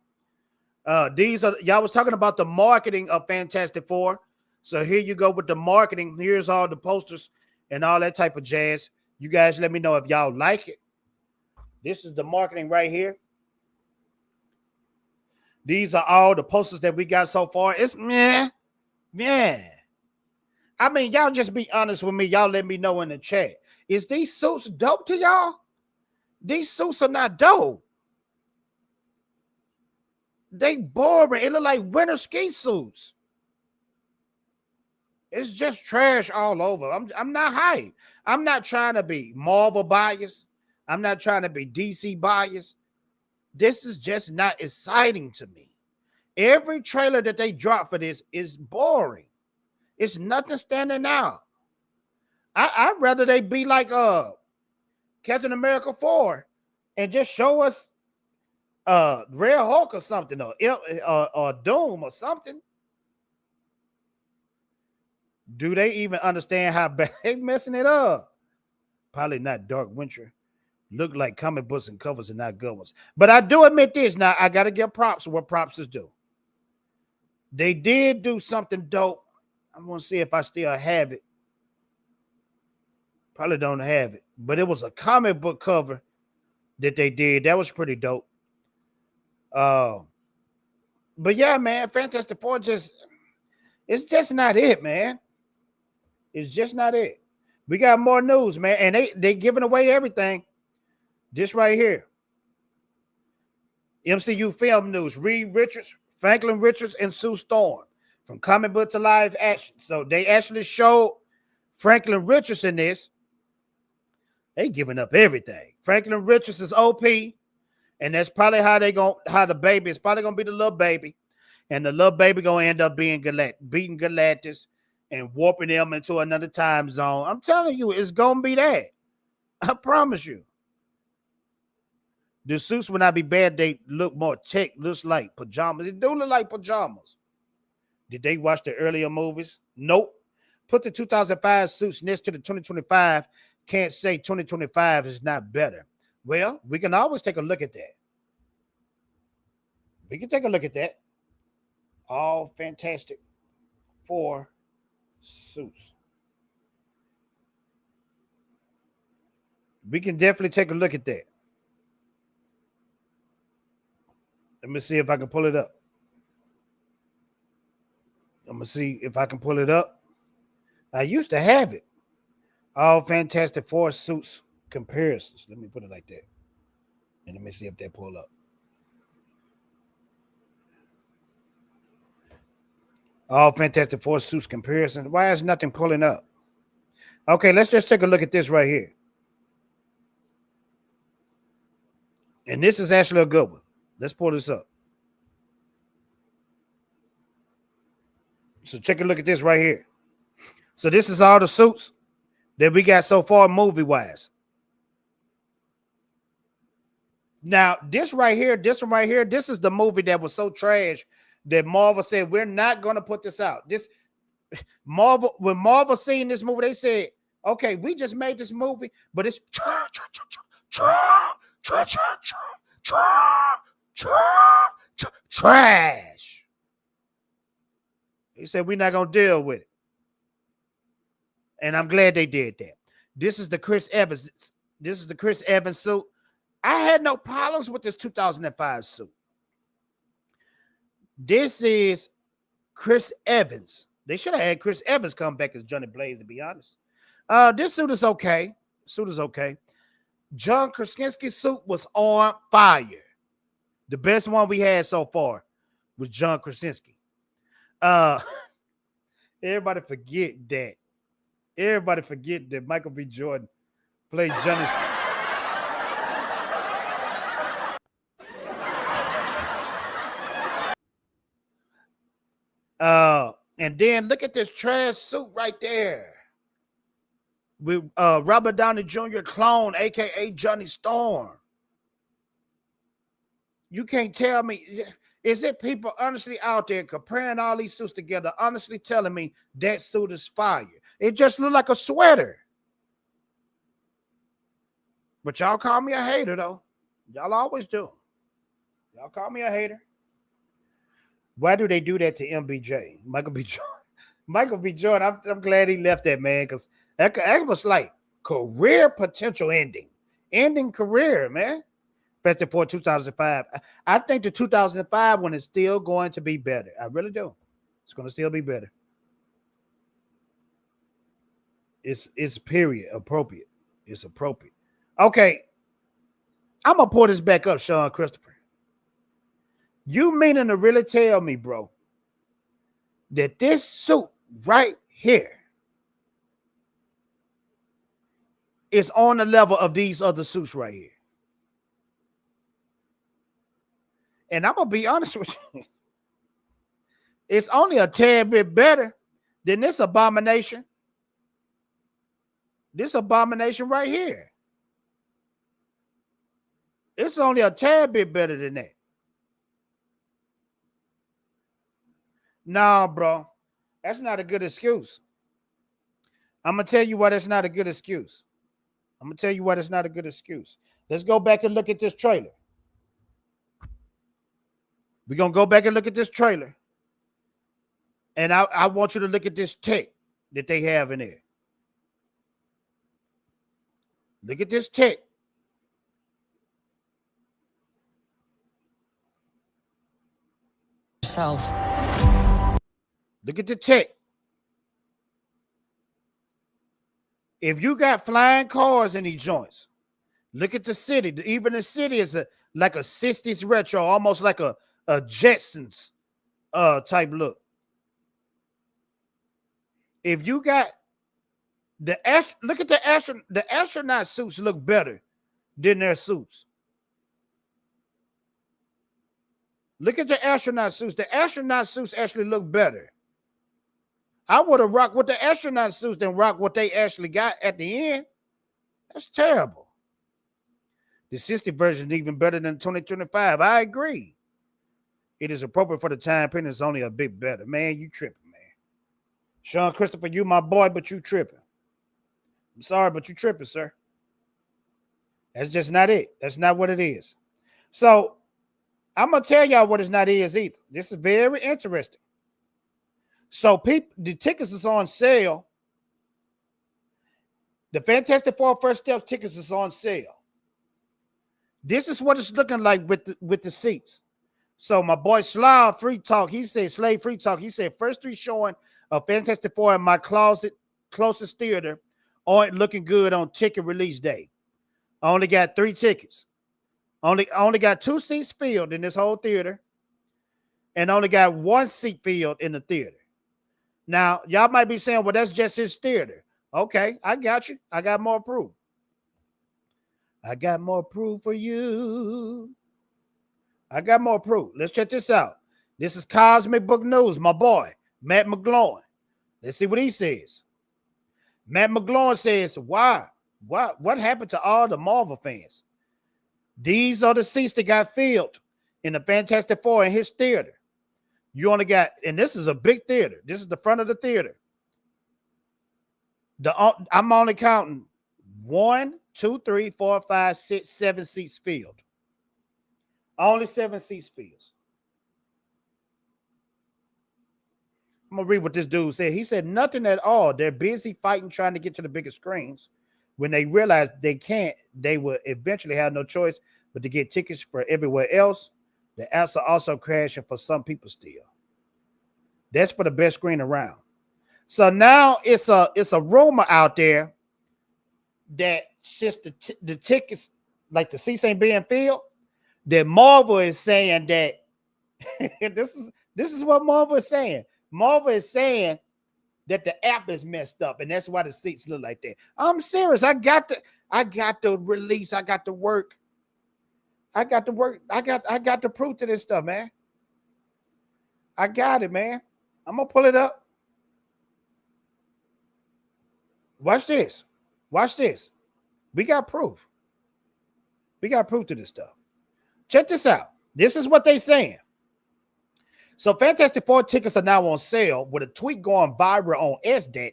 These are y'all was talking about the marketing of Fantastic Four. So here you go with the marketing. Here's all the posters and all that type of jazz. You guys let me know if y'all like it. This is the marketing right here. These are all the posters that we got so far. It's meh. I mean, y'all just be honest with me. Y'all let me know in the chat. Is these suits dope to y'all? These suits are not dope. They boring. It look like winter ski suits. It's just trash all over. I'm not hyped. I'm not trying to be Marvel biased. I'm not trying to be DC biased. This is just not exciting to me. Every trailer that they drop for this is boring. It's nothing standing out. I'd rather they be like Captain America 4 and just show us Red Hulk or something, or Doom or something. Do they even understand how bad they messing it up? Probably not Dark Winter. Look like comic books and covers are not good ones. But I do admit this. Now, I got to give props to what props is do. They did do something dope. I'm going to see if I still have it. Probably don't have it. But it was a comic book cover that they did. That was pretty dope. But yeah, man, Fantastic Four it's just not it, man. It's just not it. We got more news, man. And they giving away everything. This right here. MCU film news. Reed Richards, Franklin Richards, and Sue Storm. From comic book to live action. So they actually showed Franklin Richards in this. They giving up everything. Franklin Richards is OP. And that's probably how the baby is probably gonna be the little baby. And the little baby gonna end up being beating Galactus and warping them into another time zone. I'm telling you, it's gonna be that. I promise you. The suits will not be bad. They look more tech, looks like pajamas. It do look like pajamas. Did they watch the earlier movies? Nope. Put the 2005 suits next to the 2025. Can't say 2025 is not better. Well, we can always take a look at that. We can take a look at that. All Fantastic Four suits. We can definitely take a look at that. Let me see if I can pull it up. I'm going to see if I can pull it up. I used to have it. All Fantastic Four suits comparisons. Let me put it like that. And let me see if they pull up. All Fantastic Four suits comparisons. Why is nothing pulling up? Okay, let's just take a look at this right here. And this is actually a good one. Let's pull this up. So check a look at this right here. So this is all the suits that we got so far movie-wise. Now, this one right here, this is the movie that was so trash that Marvel said, we're not going to put this out. When Marvel seen this movie, they said, okay, we just made this movie, but it's trash. He said, we're not going to deal with it. And I'm glad they did that. This is the Chris Evans. This is the Chris Evans suit. I had no problems with this 2005 suit. This is Chris Evans. They should have had Chris Evans come back as Johnny Blaze, to be honest. This suit is okay. John Krasinski's suit was on fire. The best one we had so far was John Krasinski. Everybody forget that. Michael B. Jordan played Johnny. And then look at this trash suit right there with Robert Downey Jr. clone, aka Johnny Storm. You can't tell me. Is it people honestly out there comparing all these suits together, honestly telling me that suit is fire? It just looked like a sweater. But y'all call me a hater, though. Y'all always do. Y'all call me a hater. Why do they do that to MBJ? Michael B. Jordan, I'm glad he left that, man, because that was like career potential ending career, man. Especially for 2005. I think the 2005 one is still going to be better. I really do. It's going to still be better. It's period appropriate. It's appropriate. Okay. I'm going to pull this back up, Sean Christopher. You meaning to really tell me, bro, that this suit right here is on the level of these other suits right here? And I'm going to be honest with you. It's only a tad bit better than this abomination. This abomination right here. It's only a tad bit better than that. Nah, bro. That's not a good excuse. I'm going to tell you why that's not a good excuse. Let's go back and look at this trailer. We're going to go back and look at this trailer. And I want you to look at this tech that they have in there. Look at this tech. Look at the tech. If you got flying cars in these joints, look at the city. Even the city is like a 60s retro, almost like a Jetsons type look. If you got look at the astronaut suits look better than their suits. Look at the astronaut suits. The astronaut suits actually look better. I would have rocked with the astronaut suits than rock what they actually got at the end. That's terrible. The 60 version is even better than 2025. I agree. It is appropriate for the time period. It's only a bit better. Man, you tripping, man. Sean Christopher, you my boy, but you tripping. I'm sorry, but you tripping, sir. That's just not it. That's not what it is. So I'm going to tell y'all what it's not is either. This is very interesting. So the tickets is on sale. The Fantastic Four First Steps tickets is on sale. This is what it's looking like with the seats. So my boy Slav Free Talk, he said, Slave Free Talk, he said, first three showing of Fantastic Four in my closest theater aren't looking good on ticket release day. I only got 3 tickets. Only got 2 seats filled in this whole theater, and only got 1 seat filled in the theater. Now, y'all might be saying, well, that's just his theater. Okay, I got you. I got more proof. I got more proof for you. I got more proof. Let's check this out. This is Cosmic Book News, my boy, Matt McGloin. Let's see what he says. Matt McGloin says, why? What happened to all the Marvel fans? These are the seats that got filled in the Fantastic Four in his theater. You only got, and this is a big theater. This is the front of the theater. I'm only counting 1, 2, 3, 4, 5, 6, 7 seats filled. Only 7 seats filled. I'm gonna read what this dude said. He said nothing at all. They're busy fighting, trying to get to the bigger screens. When they realize they can't, they will eventually have no choice but to get tickets for everywhere else. The apps are also crashing for some people still. That's for the best screen around. So now it's a rumor out there that since the tickets, like the seats ain't being filled, that Marvel is saying that this is what Marvel is saying. Marvel is saying that the app is messed up, and that's why the seats look like that. I'm serious. I got the release. I got the work. I got the proof to this stuff, man. I got it, man. I'm gonna pull it up. Watch this. Watch this. We got proof. We got proof to this stuff. Check this out. This is what they saying. So Fantastic Four tickets are now on sale with a tweet going viral on SDET.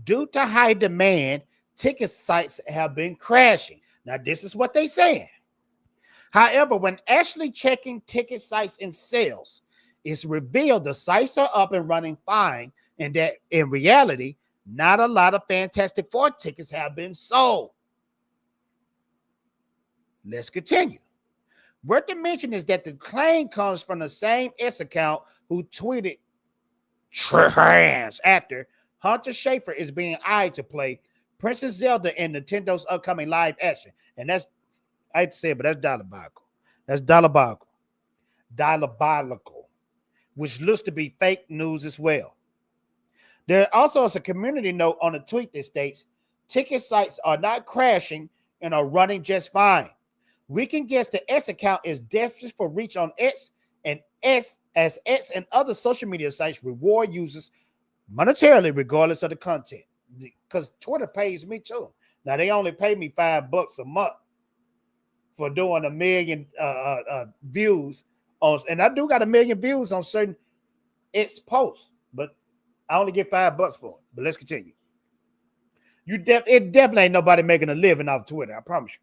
Due to high demand, ticket sites have been crashing. Now, this is what they saying. However, when actually checking ticket sites and sales, it's revealed the sites are up and running fine, and that in reality, not a lot of Fantastic Four tickets have been sold. Let's continue. Worth to mention is that the claim comes from the same S account who tweeted trans actor Hunter Schafer is being eyed to play Princess Zelda in Nintendo's upcoming live action. And that's, I hate to say it, but that's diabolical. That's diabolical. Diabolical, which looks to be fake news as well. There also is a community note on the tweet that states, ticket sites are not crashing and are running just fine. We can guess the X account is desperate for reach on X, and X and other social media sites reward users monetarily regardless of the content. Because Twitter pays me too. Now they only pay me $5 a month for doing 1 million views on, and I do got 1 million views on certain X posts, but I only get $5 for it. But let's continue. It definitely ain't nobody making a living off Twitter, I promise you.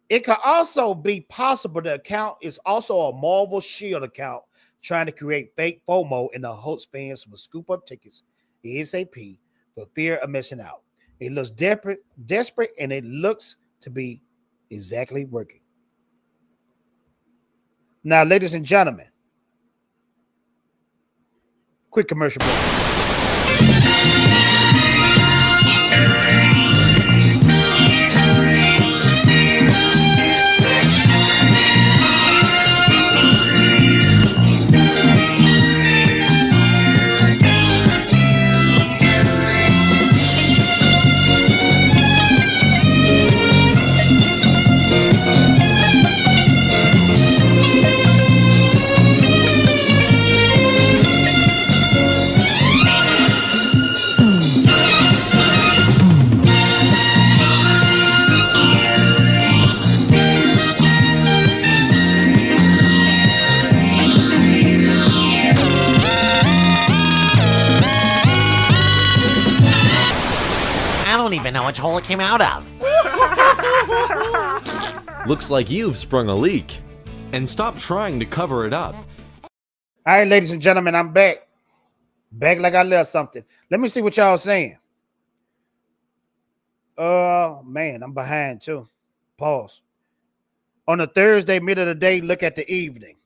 It could also be possible the account is also a Marvel Shield account trying to create fake FOMO in the hopes fans will scoop up tickets ASAP for fear of missing out. It looks desperate, and it looks to be exactly working. Now, ladies and gentlemen, quick commercial break. don't even know which hole it came out of. Looks like you've sprung a leak. And stop trying to cover it up. All right, ladies and gentlemen, I'm back. Back like I left something. Let me see what y'all saying. Man, I'm behind too. Pause. On a Thursday, middle of the day, look at the evening.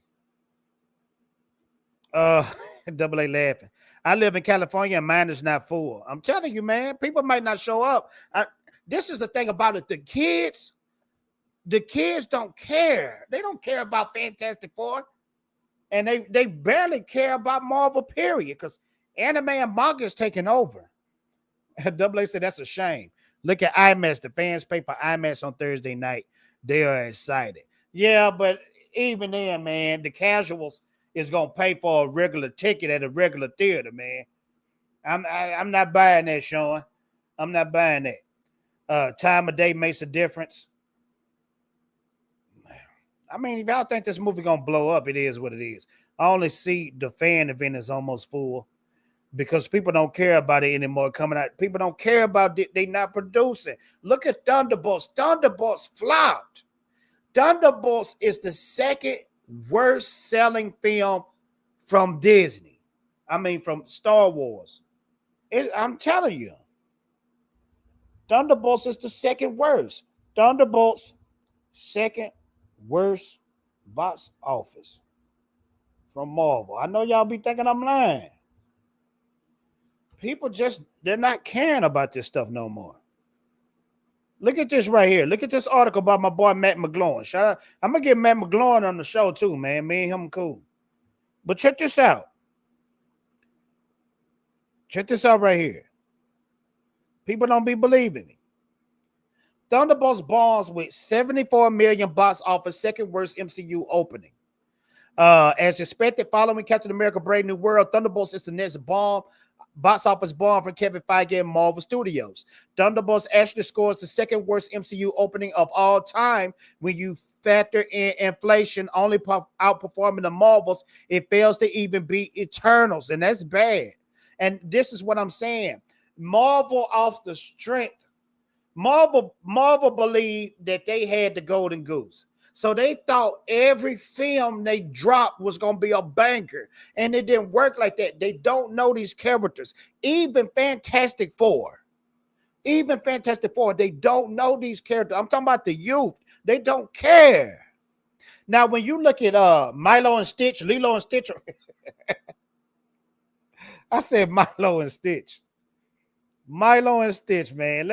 Double A laughing. I live in California and mine is not full. I'm telling you, man, people might not show up. This is the thing about it. The kids don't care. They don't care about Fantastic Four. And they barely care about Marvel, period, because anime and manga is taking over. Double A said that's a shame. Look at IMAX. The fans pay for IMAX on Thursday night. They are excited. Yeah, but even then, man, the casuals is gonna pay for a regular ticket at a regular theater, man. I'm not buying that, Sean. I'm not buying that. Time of day makes a difference. I mean, if y'all think this movie gonna blow up, it is what it is. I only see the fan event is almost full because people don't care about it anymore coming out. People don't care about it. They not producing. Look at Thunderbolts. Thunderbolts flopped. Thunderbolts is the second worst selling film from Disney. I mean, from Star Wars. I'm telling you. Thunderbolts is the second worst. Thunderbolts, second worst box office from Marvel. I know y'all be thinking I'm lying. People they're not caring about this stuff no more. Look at this right here. Look at this article about my boy Matt McGloin. Shout out. I'm going to get Matt McGloin on the show too, man. Me and him cool. But check this out. Check this out right here. People don't be believing me. Thunderbolts bombs with 74 million box office, second worst MCU opening. As expected, following Captain America Brave New World, Thunderbolts is the next box office bomb from Kevin Feige and Marvel Studios. Thunderbolts actually scores the second worst MCU opening of all time when you factor in inflation, only outperforming the Marvels. It fails to even beat Eternals, and that's bad. And this is what I'm saying. Marvel off the strength. Marvel believed that they had the golden goose. So they thought every film they dropped was going to be a banker. And it didn't work like that. They don't know these characters. Even Fantastic Four, they don't know these characters. I'm talking about the youth. They don't care. Now, when you look at Lilo and Stitch, I said Milo and Stitch. Milo and Stitch, man.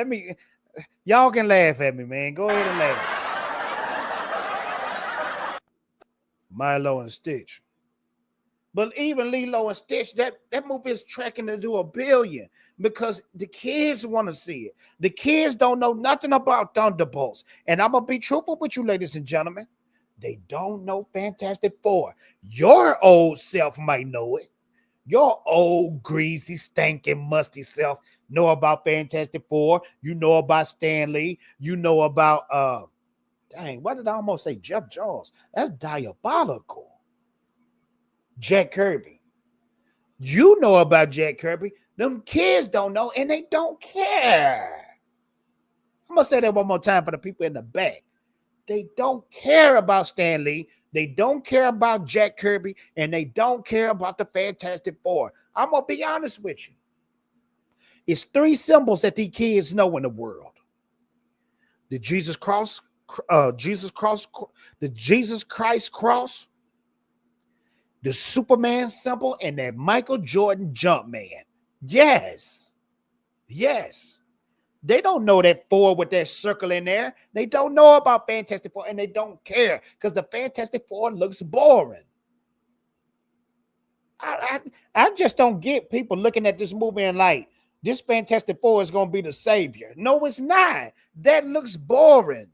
Y'all can laugh at me, man. Go ahead and laugh. Milo and Stitch. But even Lilo and Stitch, that movie is tracking to do $1 billion because the kids want to see it. The kids don't know nothing about Thunderbolts. And I'm going to be truthful with you, ladies and gentlemen. They don't know Fantastic Four. Your old self might know it. Your old, greasy, stinking, musty self know about Fantastic Four. You know about Stan Lee. You know about, dang, what did I almost say? Jeff Jones. That's diabolical. Jack Kirby. You know about Jack Kirby. Them kids don't know, and they don't care. I'm going to say that one more time for the people in the back. They don't care about Stan Lee. They don't care about Jack Kirby, and they don't care about the Fantastic Four. I'm going to be honest with you. It's 3 symbols that these kids know in the world. The Jesus Christ cross, the Superman symbol, and that Michael Jordan jump man. Yes. They don't know that 4 with that circle in there. They don't know about Fantastic Four, and they don't care because the Fantastic Four looks boring. I just don't get people looking at this movie and like, this Fantastic Four is going to be the savior. No, it's not. That looks boring.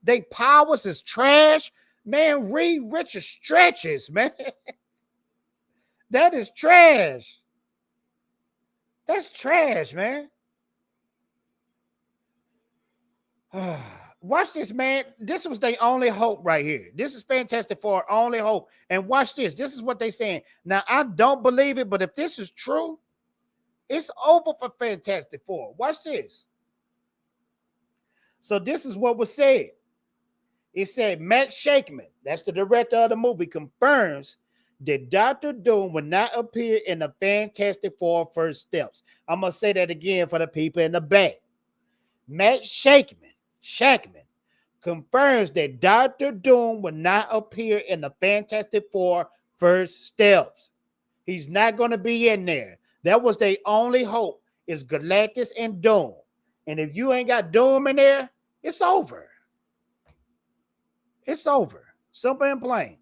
They powers is trash. Man, Reed Richards stretches, man. That is trash. That's trash, man. Watch this, man. This was their only hope right here. This is Fantastic Four, only hope. And watch this. This is what they're saying. Now, I don't believe it, but if this is true, it's over for Fantastic Four. Watch this. So this is what was said. It said Matt Shakeman, that's the director of the movie, confirms that Dr. Doom will not appear in the Fantastic Four First Steps. I'm going to say that again for the people in the back. Matt Shakeman confirms that Dr. Doom will not appear in the Fantastic Four First Steps. He's not going to be in there. That was their only hope, is Galactus and Doom. And if you ain't got Doom in there, it's over. It's over. Simple and plain.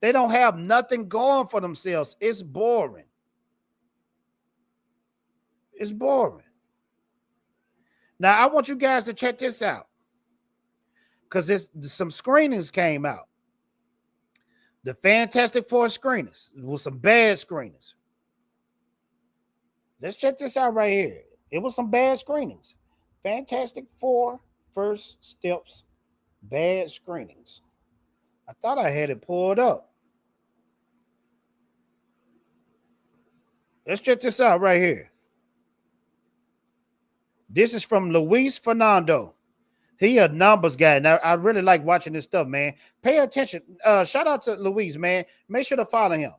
They don't have nothing going for themselves. It's boring. It's boring. Now, I want you guys to check this out because some screenings came out. The Fantastic Four screenings with some bad screenings. Let's check this out right here. It was some bad screenings. Fantastic Four First Steps Bad screenings. I thought I had it pulled up. Let's check this out right here. This is from Luis Fernando. He a numbers guy. Now, I really like watching this stuff, man. Pay attention. Shout out to Luis, man. Make sure to follow him.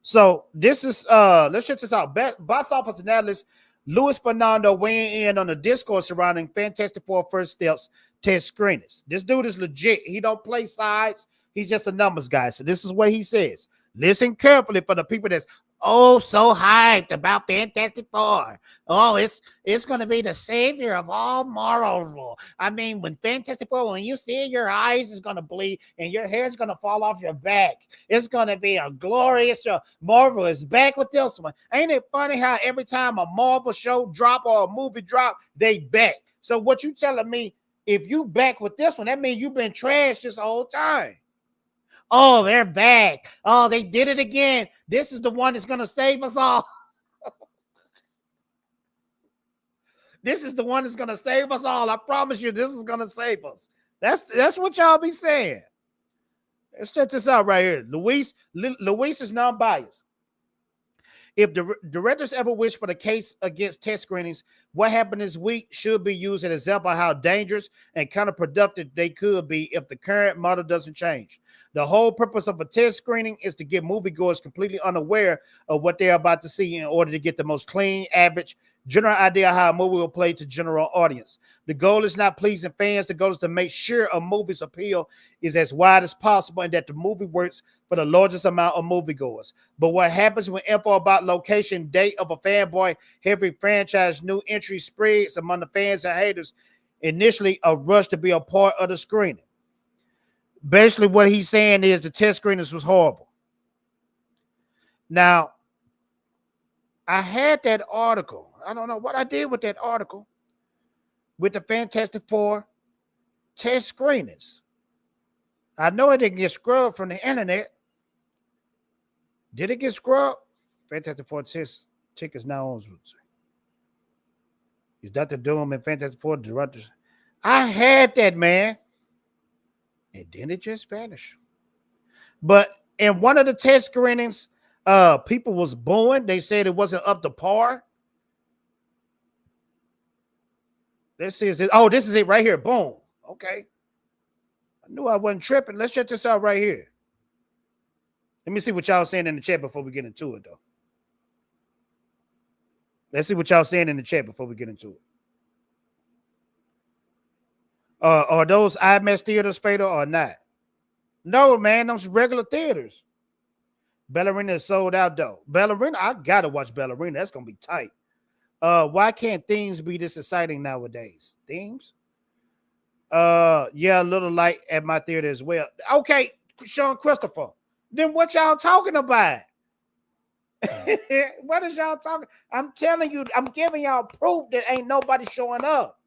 So this is let's check this out. Box office analyst Luis Fernando weighing in on the discourse surrounding Fantastic Four First Steps test screenings. This dude is legit. He don't play sides. He's just a numbers guy. So this is what he says. Listen carefully for the people that's so hyped about Fantastic Four. Oh, it's going to be the savior of all Marvel. I mean, when Fantastic Four, when you see it, your eyes is going to bleed and your hair's going to fall off your back. It's going to be a glorious show. Marvel is back with this one. Ain't it funny how every time a Marvel show drop or a movie drop, they back? So what you telling me, if you back with this one, that means you've been trashed this whole time. Oh, they're back. Oh, they did it again. This is the one that's going to save us all. This is the one that's going to save us all. I promise you, this is going to save us. That's what y'all be saying. Let's check this out right here. Luis is non-biased. If the directors ever wish for the case against test screenings, what happened this week should be used as an example of how dangerous and counterproductive they could be if the current model doesn't change. The whole purpose of a test screening is to get moviegoers completely unaware of what they're about to see in order to get the most clean, average, general idea of how a movie will play to general audience. The goal is not pleasing fans. The goal is to make sure a movie's appeal is as wide as possible and that the movie works for the largest amount of moviegoers. But what happens when info about location, date of a fanboy, heavy franchise, new entry spreads among the fans and haters, initially a rush to be a part of the screening? Basically, what he's saying is the test screenings was horrible. Now, I had that article. I don't know what I did with that article with the Fantastic Four test screenings. I know it didn't get scrubbed from the internet. Did it get scrubbed? Fantastic Four test tickets now on. Is Dr. Doom and Fantastic Four directors? I had that, man. And then it just vanished. But in one of the test screenings, people was booing. They said it wasn't up to par. Let's see. Oh, this is it right here. Boom. Okay. I knew I wasn't tripping. Let's check this out right here. Let me see what y'all saying in the chat before we get into it, though. Let's see what y'all saying in the chat before we get into it. Are those IMAX theaters fatal or not? No, man, those regular theaters. Ballerina is sold out, though. Ballerina, I gotta watch Ballerina. That's gonna be tight. Why can't themes be this exciting nowadays? Themes? Yeah, a little light at my theater as well. Okay, Sean Christopher. Then what y'all talking about? What is y'all talking? I'm telling you, I'm giving y'all proof that ain't nobody showing up.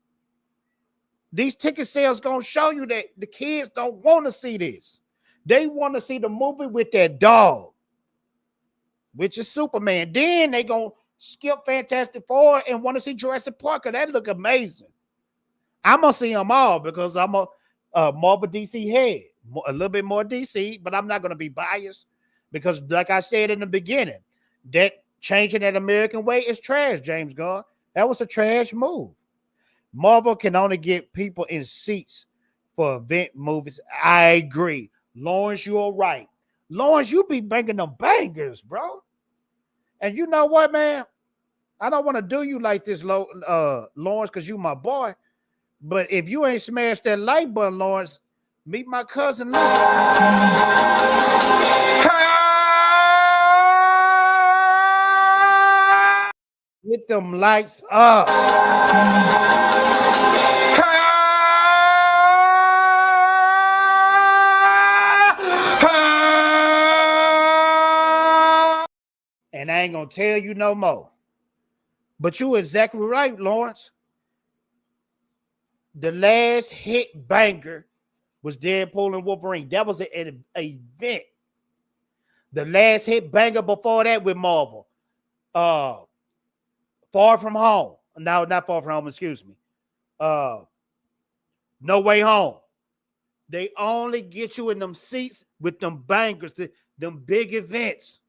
These ticket sales gonna show you that the kids don't want to see this. They want to see the movie with that dog, which is Superman. Then they gonna skip Fantastic Four and want to see Jurassic Park. That look amazing. I'm gonna see them all because I'm a Marvel DC head, a little bit more DC, but I'm not gonna be biased because, like I said in the beginning, that changing that American way is trash. James Gunn, that was a trash move. Marvel can only get people in seats for event movies. I agree. Lawrence, you're right. Lawrence, you be banging them bangers, bro. And you know what, man? I don't want to do you like this, Lawrence, because you my boy. But if you ain't smashed that like button, Lawrence, meet my cousin. Get them lights up. And I ain't gonna tell you no more. But you exactly right, Lawrence. The last hit banger was Deadpool and Wolverine. That was an event. The last hit banger before that with Marvel. Far From Home. No, not Far From Home, excuse me. No Way Home. They only get you in them seats with them bangers, them big events.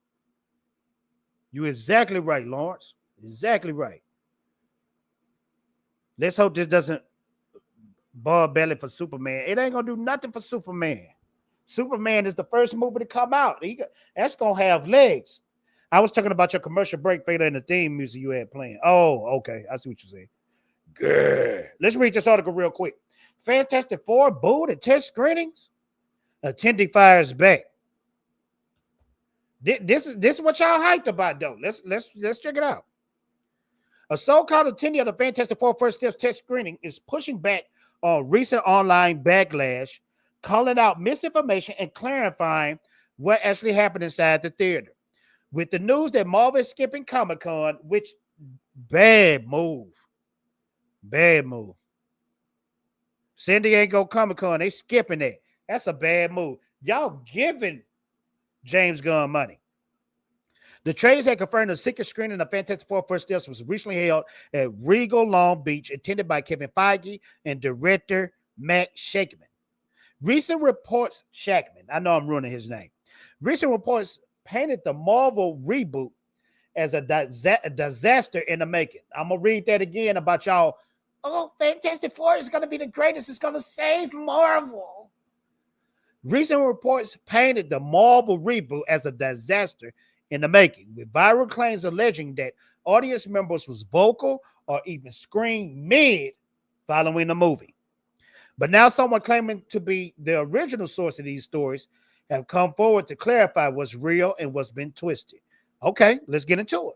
You're exactly right, Lawrence. Exactly right. Let's hope this doesn't ball belly for Superman. It ain't gonna do nothing for Superman. Superman is the first movie to come out. That's gonna have legs. I was talking about your commercial break, Vader, and the theme music you had playing. Oh, okay. I see what you're saying. Good. Let's read this article real quick. Fantastic Four booed at test screenings. Attendee fires back. This is what y'all hyped about, though. Let's check it out. A so-called attendee of the Fantastic Four First Steps test screening is pushing back on recent online backlash, calling out misinformation and clarifying what actually happened inside the theater. With the news that Marvel is skipping Comic-Con, which bad move. Bad move. San Diego Comic-Con, they skipping that. That's a bad move. Y'all giving James Gunn money. The trades had confirmed a secret screening of Fantastic Four First Steps was recently held at Regal Long Beach, attended by Kevin Feige and director Matt Shakman. Recent reports, I know I'm ruining his name. Recent reports painted the Marvel reboot as a disaster in the making. I'm going to read that again about y'all. Oh, Fantastic Four is going to be the greatest. It's going to save Marvel. Recent reports painted the Marvel reboot as a disaster in the making, with viral claims alleging that audience members was vocal or even screamed mid following the movie. But now someone claiming to be the original source of these stories have come forward to clarify what's real and what's been twisted. Okay, let's get into it.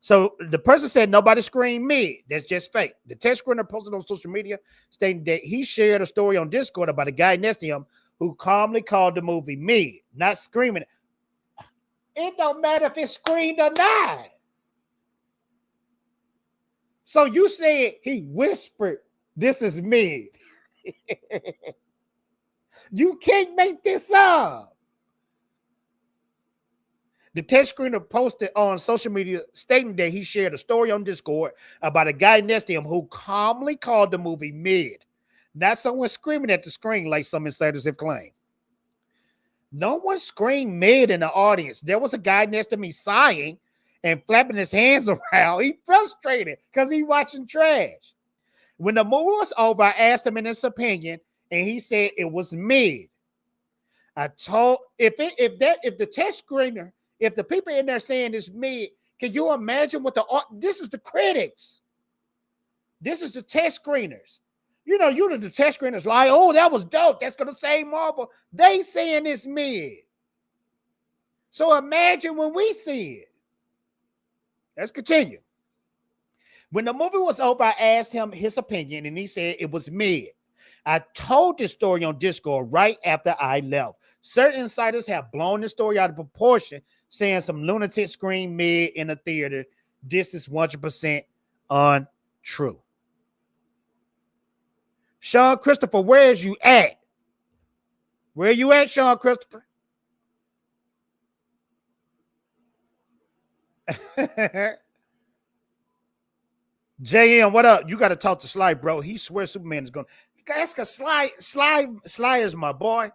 So the person said nobody screamed mid. That's just fake. The test screener posted on social media stating that he shared a story on Discord about a guy next to him who calmly called the movie mid, not screaming. It don't matter if it's screamed or not. So you said he whispered, "This is mid." You can't make this up. The test screener posted on social media stating that he shared a story on Discord about a guy next to him who calmly called the movie mid, not someone screaming at the screen like some insiders have claimed. No one screamed mid in the audience. There was a guy next to me sighing and flapping his hands around. He frustrated because he watching trash. When the movie was over, I asked him in his opinion, and he said it was mid. I told if the test screener, if the people in there saying it's mid, can you imagine what this is the critics. This is the test screeners. You know, the test screeners like, oh, that was dope. That's gonna save Marvel. They saying it's mid. So imagine when we see it. Let's continue. When the movie was over, I asked him his opinion, and he said it was mid. I told this story on Discord right after I left. Certain insiders have blown this story out of proportion, saying some lunatic screamed mid in a theater. This is 100% untrue. Sean Christopher, where is you at? Where you at, Sean Christopher? JM, what up? You got to talk to Sly, bro. He swears Superman is going to. That's because Sly is my boy.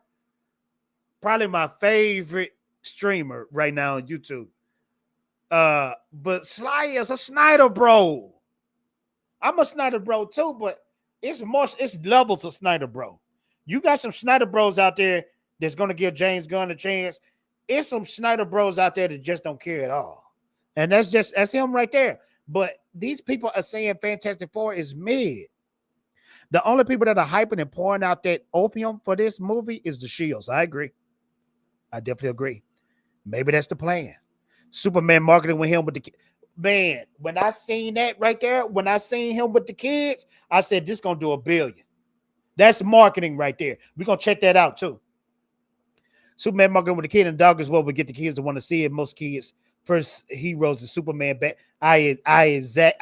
Probably my favorite streamer right now on YouTube. But Sly is a Snyder bro. I'm a Snyder bro too, but it's levels of Snyder bro. You got some Snyder bros out there that's going to give James Gunn a chance. It's some Snyder bros out there that just don't care at all. And that's him right there. But these people are saying Fantastic Four is mid. The only people that are hyping and pouring out that opium for this movie is the Shields. I agree. I definitely agree. Maybe that's the plan. Superman marketing with him with the man. When I seen that right there, when I seen him with the kids, I said this gonna do $1 billion. That's marketing right there. We're gonna check that out too. Superman marketing with the kid and dog as well. We get the kids to want to see it. Most kids first heroes is Superman back. I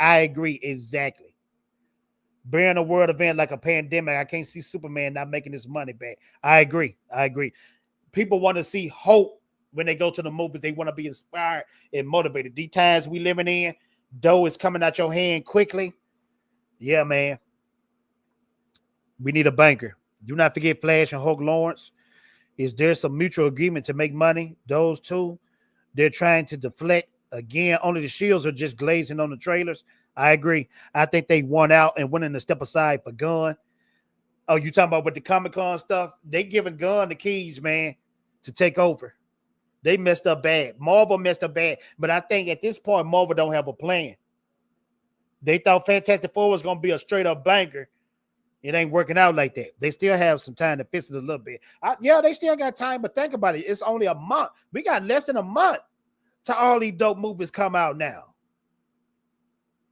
agree exactly. Bearing a world event like a pandemic, I can't see Superman not making his money back. I agree. People want to see hope when they go to the movies. They want to be inspired and motivated. These times we living in, dough is coming out your hand quickly. Yeah, man. We need a banker. Do not forget Flash and Hulk Lawrence. Is there some mutual agreement to make money? Those two, they're trying to deflect. Again, only the shields are just glazing on the trailers. I agree. I think they won out and went in to step aside for Gunn. Oh, you talking about with the Comic-Con stuff? They giving Gunn the keys, man, to take over. They messed up bad. Marvel messed up bad. But I think at this point, Marvel don't have a plan. They thought Fantastic Four was going to be a straight-up banker. It ain't working out like that. They still have some time to fix it a little bit. Yeah, they still got time, but think about it. It's only a month. We got less than a month to all these dope movies come out now.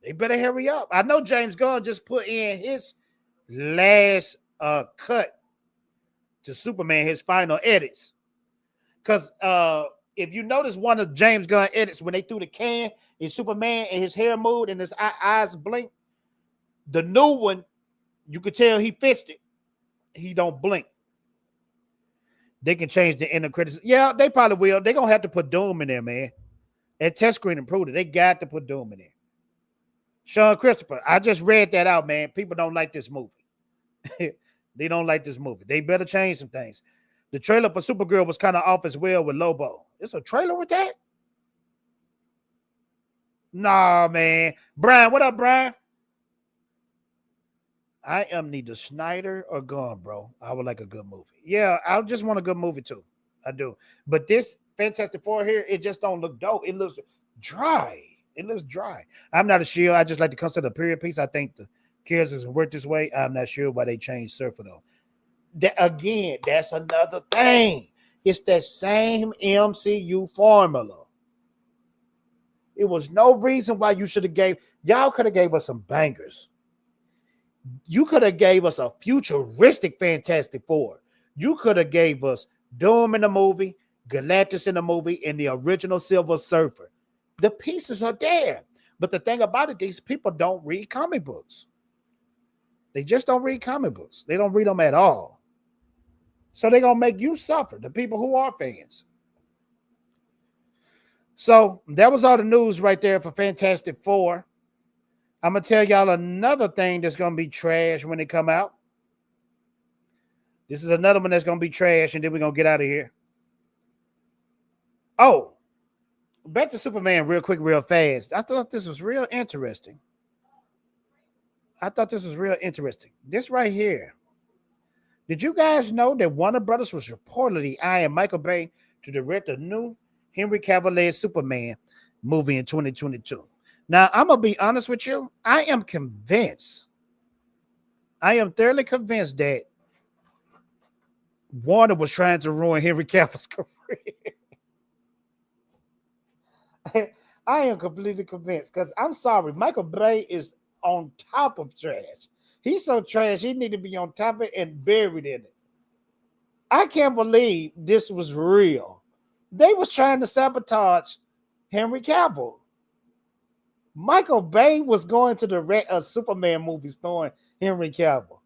They better hurry up. I know James Gunn just put in his last cut to Superman, his final edits. Because if you notice one of James Gunn edits, when they threw the can in Superman and his hair moved and his eyes blinked, the new one, you could tell he fixed it. He don't blink. They can change the end of credits. Yeah, they probably will. They're going to have to put Doom in there, man. That test screen improved it. They got to put Doom in there. Sean Christopher, I just read that out, man. People don't like this movie. They don't like this movie. They better change some things. The trailer for Supergirl was kind of off as well with Lobo. It's a trailer with that? Nah, man. Brian, what up, Brian? I am neither Snyder or Gunn, bro. I would like a good movie. Yeah, I just want a good movie too. I do. But this Fantastic Four here, it just don't look dope. It looks dry. It looks dry. I'm not a shield. I just like to consider a period piece. I think the characters work this way. I'm not sure why they changed Surfer though. That, again, that's another thing. It's that same MCU formula. It was no reason why you should have y'all could have gave us some bangers. You could have gave us a futuristic Fantastic Four. You could have gave us Doom in the movie, Galactus in the movie, and the original Silver Surfer. The pieces are there. But the thing about it, these people don't read comic books. They just don't read comic books. They don't read them at all. So they're going to make you suffer, the people who are fans. So that was all the news right there for Fantastic Four. I'm going to tell y'all another thing that's going to be trash when it come out. This is another one that's going to be trash, and then we're going to get out of here. Oh, back to Superman real quick, real fast. I thought this was real interesting. This right here. Did you guys know that Warner Brothers was reportedly eyeing Michael Bay to direct a new Henry Cavill Superman movie in 2022? Now, I'm going to be honest with you. I am convinced. I am thoroughly convinced that Warner was trying to ruin Henry Cavill's career. I am completely convinced because I'm sorry. Michael Bay is on top of trash. He's so trash, he need to be on top of it and buried in it. I can't believe this was real. They was trying to sabotage Henry Cavill. Michael Bay was going to direct a Superman movie starring Henry Cavill.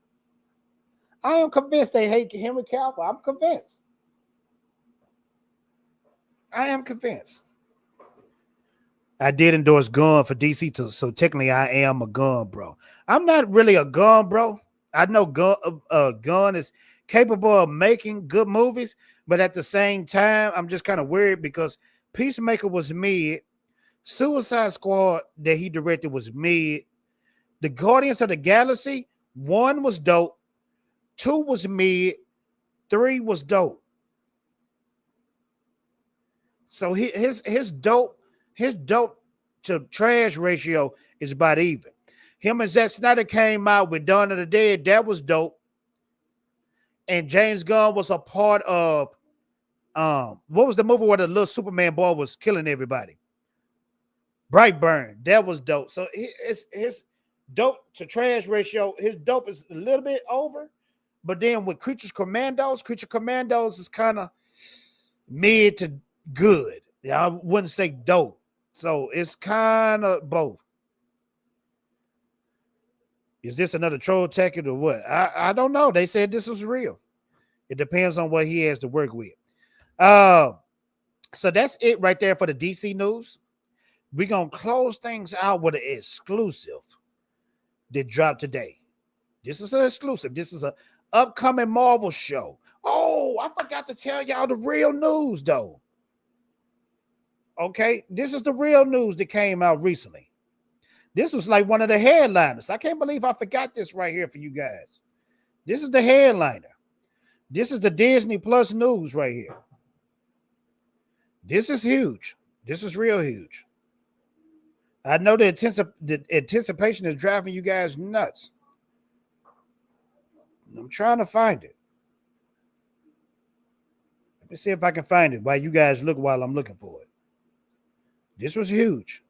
I am convinced they hate Henry Cavill. I'm convinced. I am convinced. I did endorse Gunn for DC too, so technically I am a Gunn bro. I'm not really a Gunn bro. I know Gunn is capable of making good movies, but at the same time, I'm just kind of worried because Peacemaker was mid. Suicide Squad that he directed was mid. The Guardians of the Galaxy, 1 was dope, 2 was mid, 3 was dope. So his dope to trash ratio is about even. Him and Zack Snyder came out with Dawn of the Dead. That was dope. And James Gunn was a part of what was the movie where the little Superman boy was killing everybody? Brightburn. That was dope. So his dope to trash ratio, his dope is a little bit over. But then with Creature Commandos is kind of mid to good. Yeah, I wouldn't say dope. So it's kind of both. Is this another troll tactic or what? I don't know. They said this was real. It depends on what he has to work with. So that's it right there for the DC news. We're going to close things out with an exclusive that dropped today. This is an exclusive. This is an upcoming Marvel show. Oh, I forgot to tell y'all the real news, though. Okay, this is the real news that came out recently. This was like one of the headliners. I can't believe I forgot this right here for you guys. This is the headliner. This is the Disney Plus news right here. This is huge. This is real huge. I know the anticipation is driving you guys nuts. I'm trying to find it. Let me see if I can find it while you guys look while I'm looking for it. This was huge.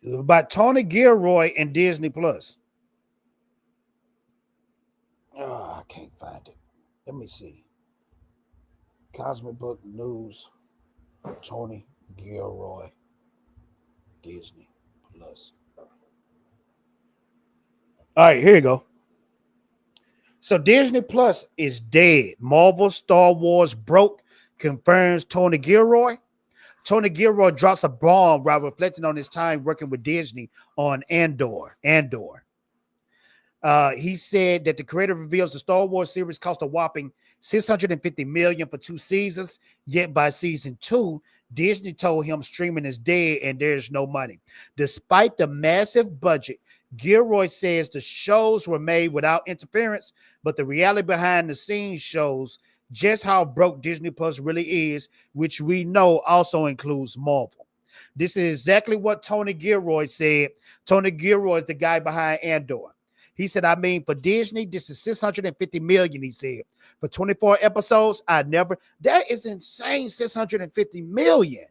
It was about Tony Gilroy and Disney Plus. Oh, I can't find it. Let me see. Cosmic Book News. Tony Gilroy. Disney Plus. All right, here you go. So Disney Plus is dead. Marvel Star Wars broke, confirms Tony Gilroy. Tony Gilroy drops a bomb while reflecting on his time working with Disney on Andor. He said that the creator reveals the Star Wars series cost a whopping $650 million for 2 seasons. Yet by season 2, Disney told him streaming is dead and there's no money. Despite the massive budget, Gilroy says the shows were made without interference, but the reality behind the scenes shows just how broke Disney Plus really is, which we know also includes Marvel. This is exactly what Tony Gilroy said. Tony Gilroy is the guy behind Andor. He said, I mean, for Disney, this is $650 million, he said. For 24 episodes, that is insane, $650 million.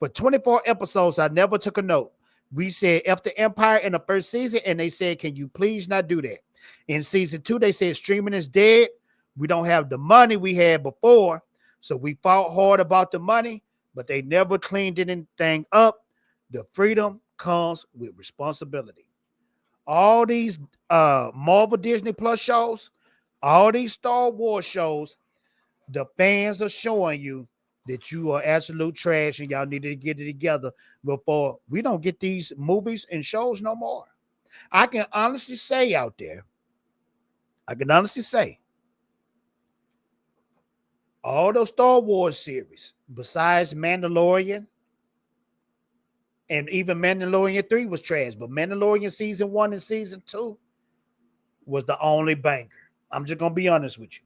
For 24 episodes, I never took a note. We said F the Empire in the first season, and they said, can you please not do that? In season 2, they said streaming is dead. We don't have the money we had before, so we fought hard about the money, but they never cleaned anything up. The freedom comes with responsibility. All these Marvel Disney Plus shows, all these Star Wars shows, the fans are showing you that you are absolute trash and y'all need to get it together before we don't get these movies and shows no more. I can honestly say out there, all those Star Wars series, besides Mandalorian, and even Mandalorian 3 was trash, but Mandalorian season 1 and season 2 was the only banger. I'm just going to be honest with you.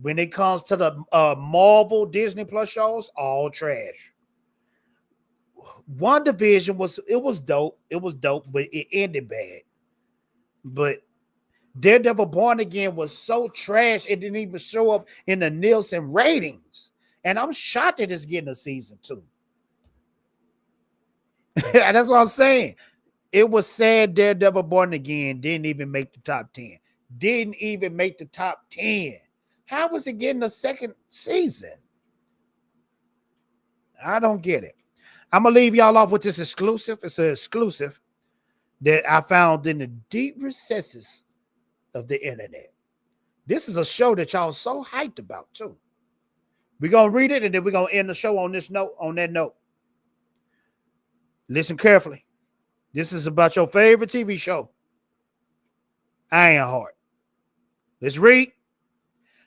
When it comes to the Marvel Disney Plus shows, all trash. WandaVision was dope. It was dope, but it ended bad. But Daredevil Born Again was so trash, it didn't even show up in the Nielsen ratings. And I'm shocked that it's getting a season 2. That's what I'm saying. It was sad Daredevil Born Again didn't even make the top 10. Didn't even make the top 10. How was it getting a second season? I don't get it. I'm going to leave y'all off with this exclusive. It's an exclusive that I found in the deep recesses of the internet. This is a show that y'all so hyped about too. We're going to read it and then we're going to end the show on that note. Listen carefully. This is about your favorite TV show, Ironheart. Let's read.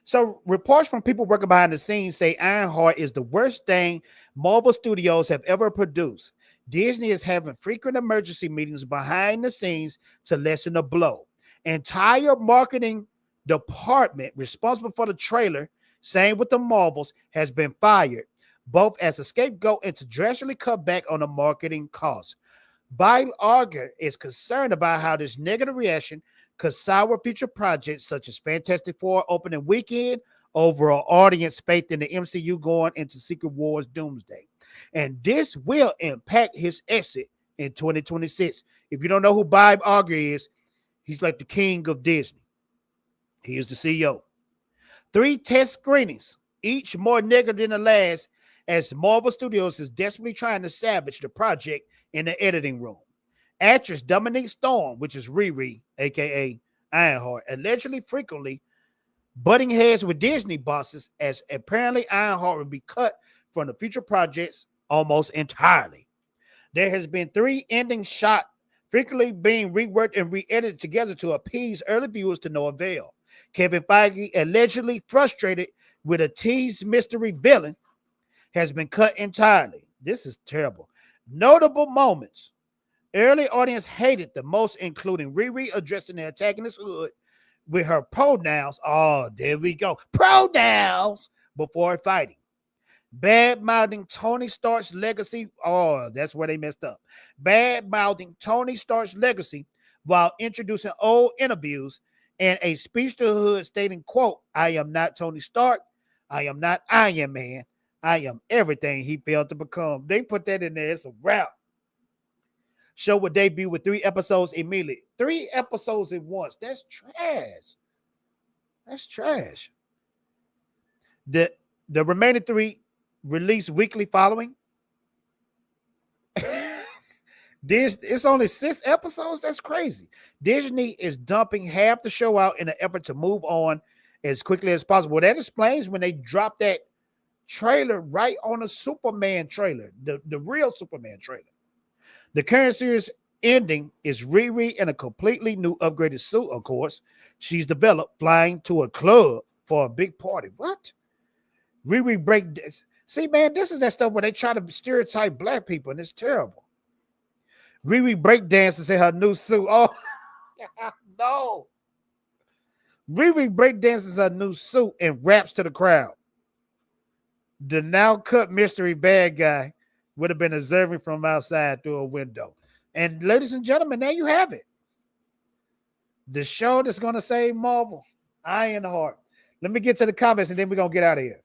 So reports from people working behind the scenes say Ironheart is the worst thing Marvel Studios have ever produced. Disney is having frequent emergency meetings behind the scenes to lessen the blow. Entire marketing department responsible for the trailer, same with the Marvels, has been fired, both as a scapegoat and to drastically cut back on the marketing costs. Bob Iger is concerned about how this negative reaction could sour future projects such as Fantastic Four opening weekend, overall audience faith in the MCU going into Secret Wars Doomsday. And this will impact his exit in 2026. If you don't know who Bob Iger is, he's like the king of Disney. He is the CEO. 3 test screenings, each more negative than the last, as Marvel Studios is desperately trying to salvage the project in the editing room. Actress Dominique Storm, which is Riri, a.k.a. Ironheart, allegedly frequently butting heads with Disney bosses, as apparently Ironheart will be cut from the future projects almost entirely. There has been 3 ending shot frequently being reworked and re-edited together to appease early viewers to no avail. Kevin Feige, allegedly frustrated with a teased mystery villain, has been cut entirely. This is terrible. Notable moments early audience hated the most, including Riri addressing the antagonist Hood with her pronouns. Oh, there we go. Pronouns before fighting. Bad mouthing Tony Stark's legacy. Oh, that's where they messed up. Bad mouthing Tony Stark's legacy while introducing old interviews and a speech to Hood stating, quote, "I am not Tony Stark. I am not Iron Man. I am everything he failed to become." They put that in there. It's a wrap. Show will debut with 3 episodes immediately. 3 episodes at once. That's trash. That's trash. The remaining 3 release weekly following. It's only 6 episodes. That's crazy. Disney is dumping half the show out in an effort to move on as quickly as possible. That explains when they dropped that trailer right on a Superman trailer, the real Superman trailer. The current series ending is Riri in a completely new upgraded suit, of course. She's developed flying to a club for a big party. What? Riri break. See, man, this is that stuff where they try to stereotype black people, and it's terrible. Riri break dances in her new suit. Oh, no. Riri break dances in her new suit and raps to the crowd. The now cut mystery bad guy would have been observing from outside through a window. And ladies and gentlemen, there you have it. The show that's going to save Marvel, Ironheart. Let me get to the comments and then we're going to get out of here.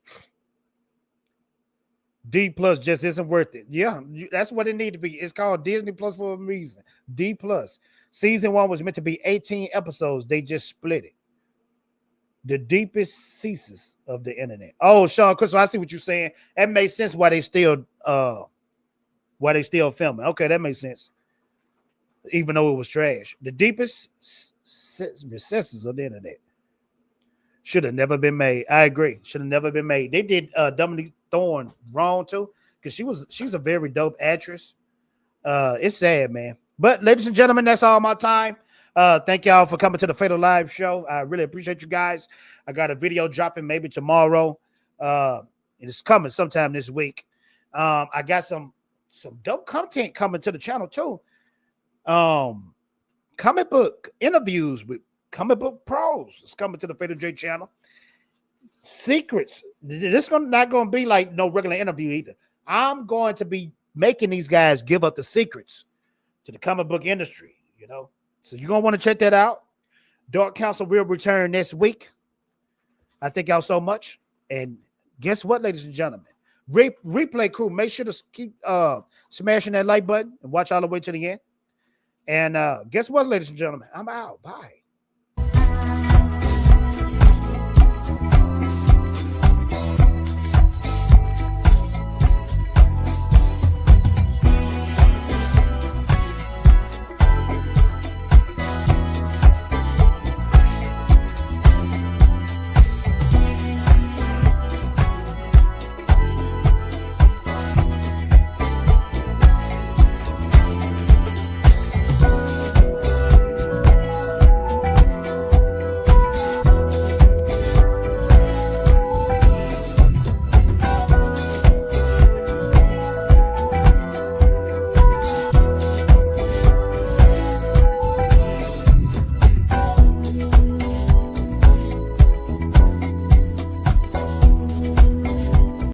D plus just isn't worth it. Yeah, that's what it needs to be. It's called Disney Plus for a reason. D plus. Season 1 was meant to be 18 episodes. They just split it. The deepest ceases of the internet. Oh, Sean Crystal, I see what you're saying. That makes sense why they still filming. Okay, that makes sense. Even though it was trash. The deepest recesses of the internet. Should have never been made. I agree. Should have never been made. They did Dominique Thorne wrong too, because she's a very dope actress. It's sad, man. But ladies and gentlemen, that's all my time. Thank y'all for coming to the Fatal Live show. I really appreciate you guys. I got a video dropping maybe tomorrow. It's coming sometime this week. I got some dope content coming to the channel too. Comic book interviews with comic book pros. It's coming to the Fatal J channel. Secrets. This is not going to be like no regular interview either. I'm going to be making these guys give up the secrets to the comic book industry, you know. So you're going to want to check that out. Dark Council will return next week. I thank y'all so much. And guess what, ladies and gentlemen? Replay crew, make sure to keep smashing that like button and watch all the way to the end. And guess what, ladies and gentlemen? I'm out. Bye.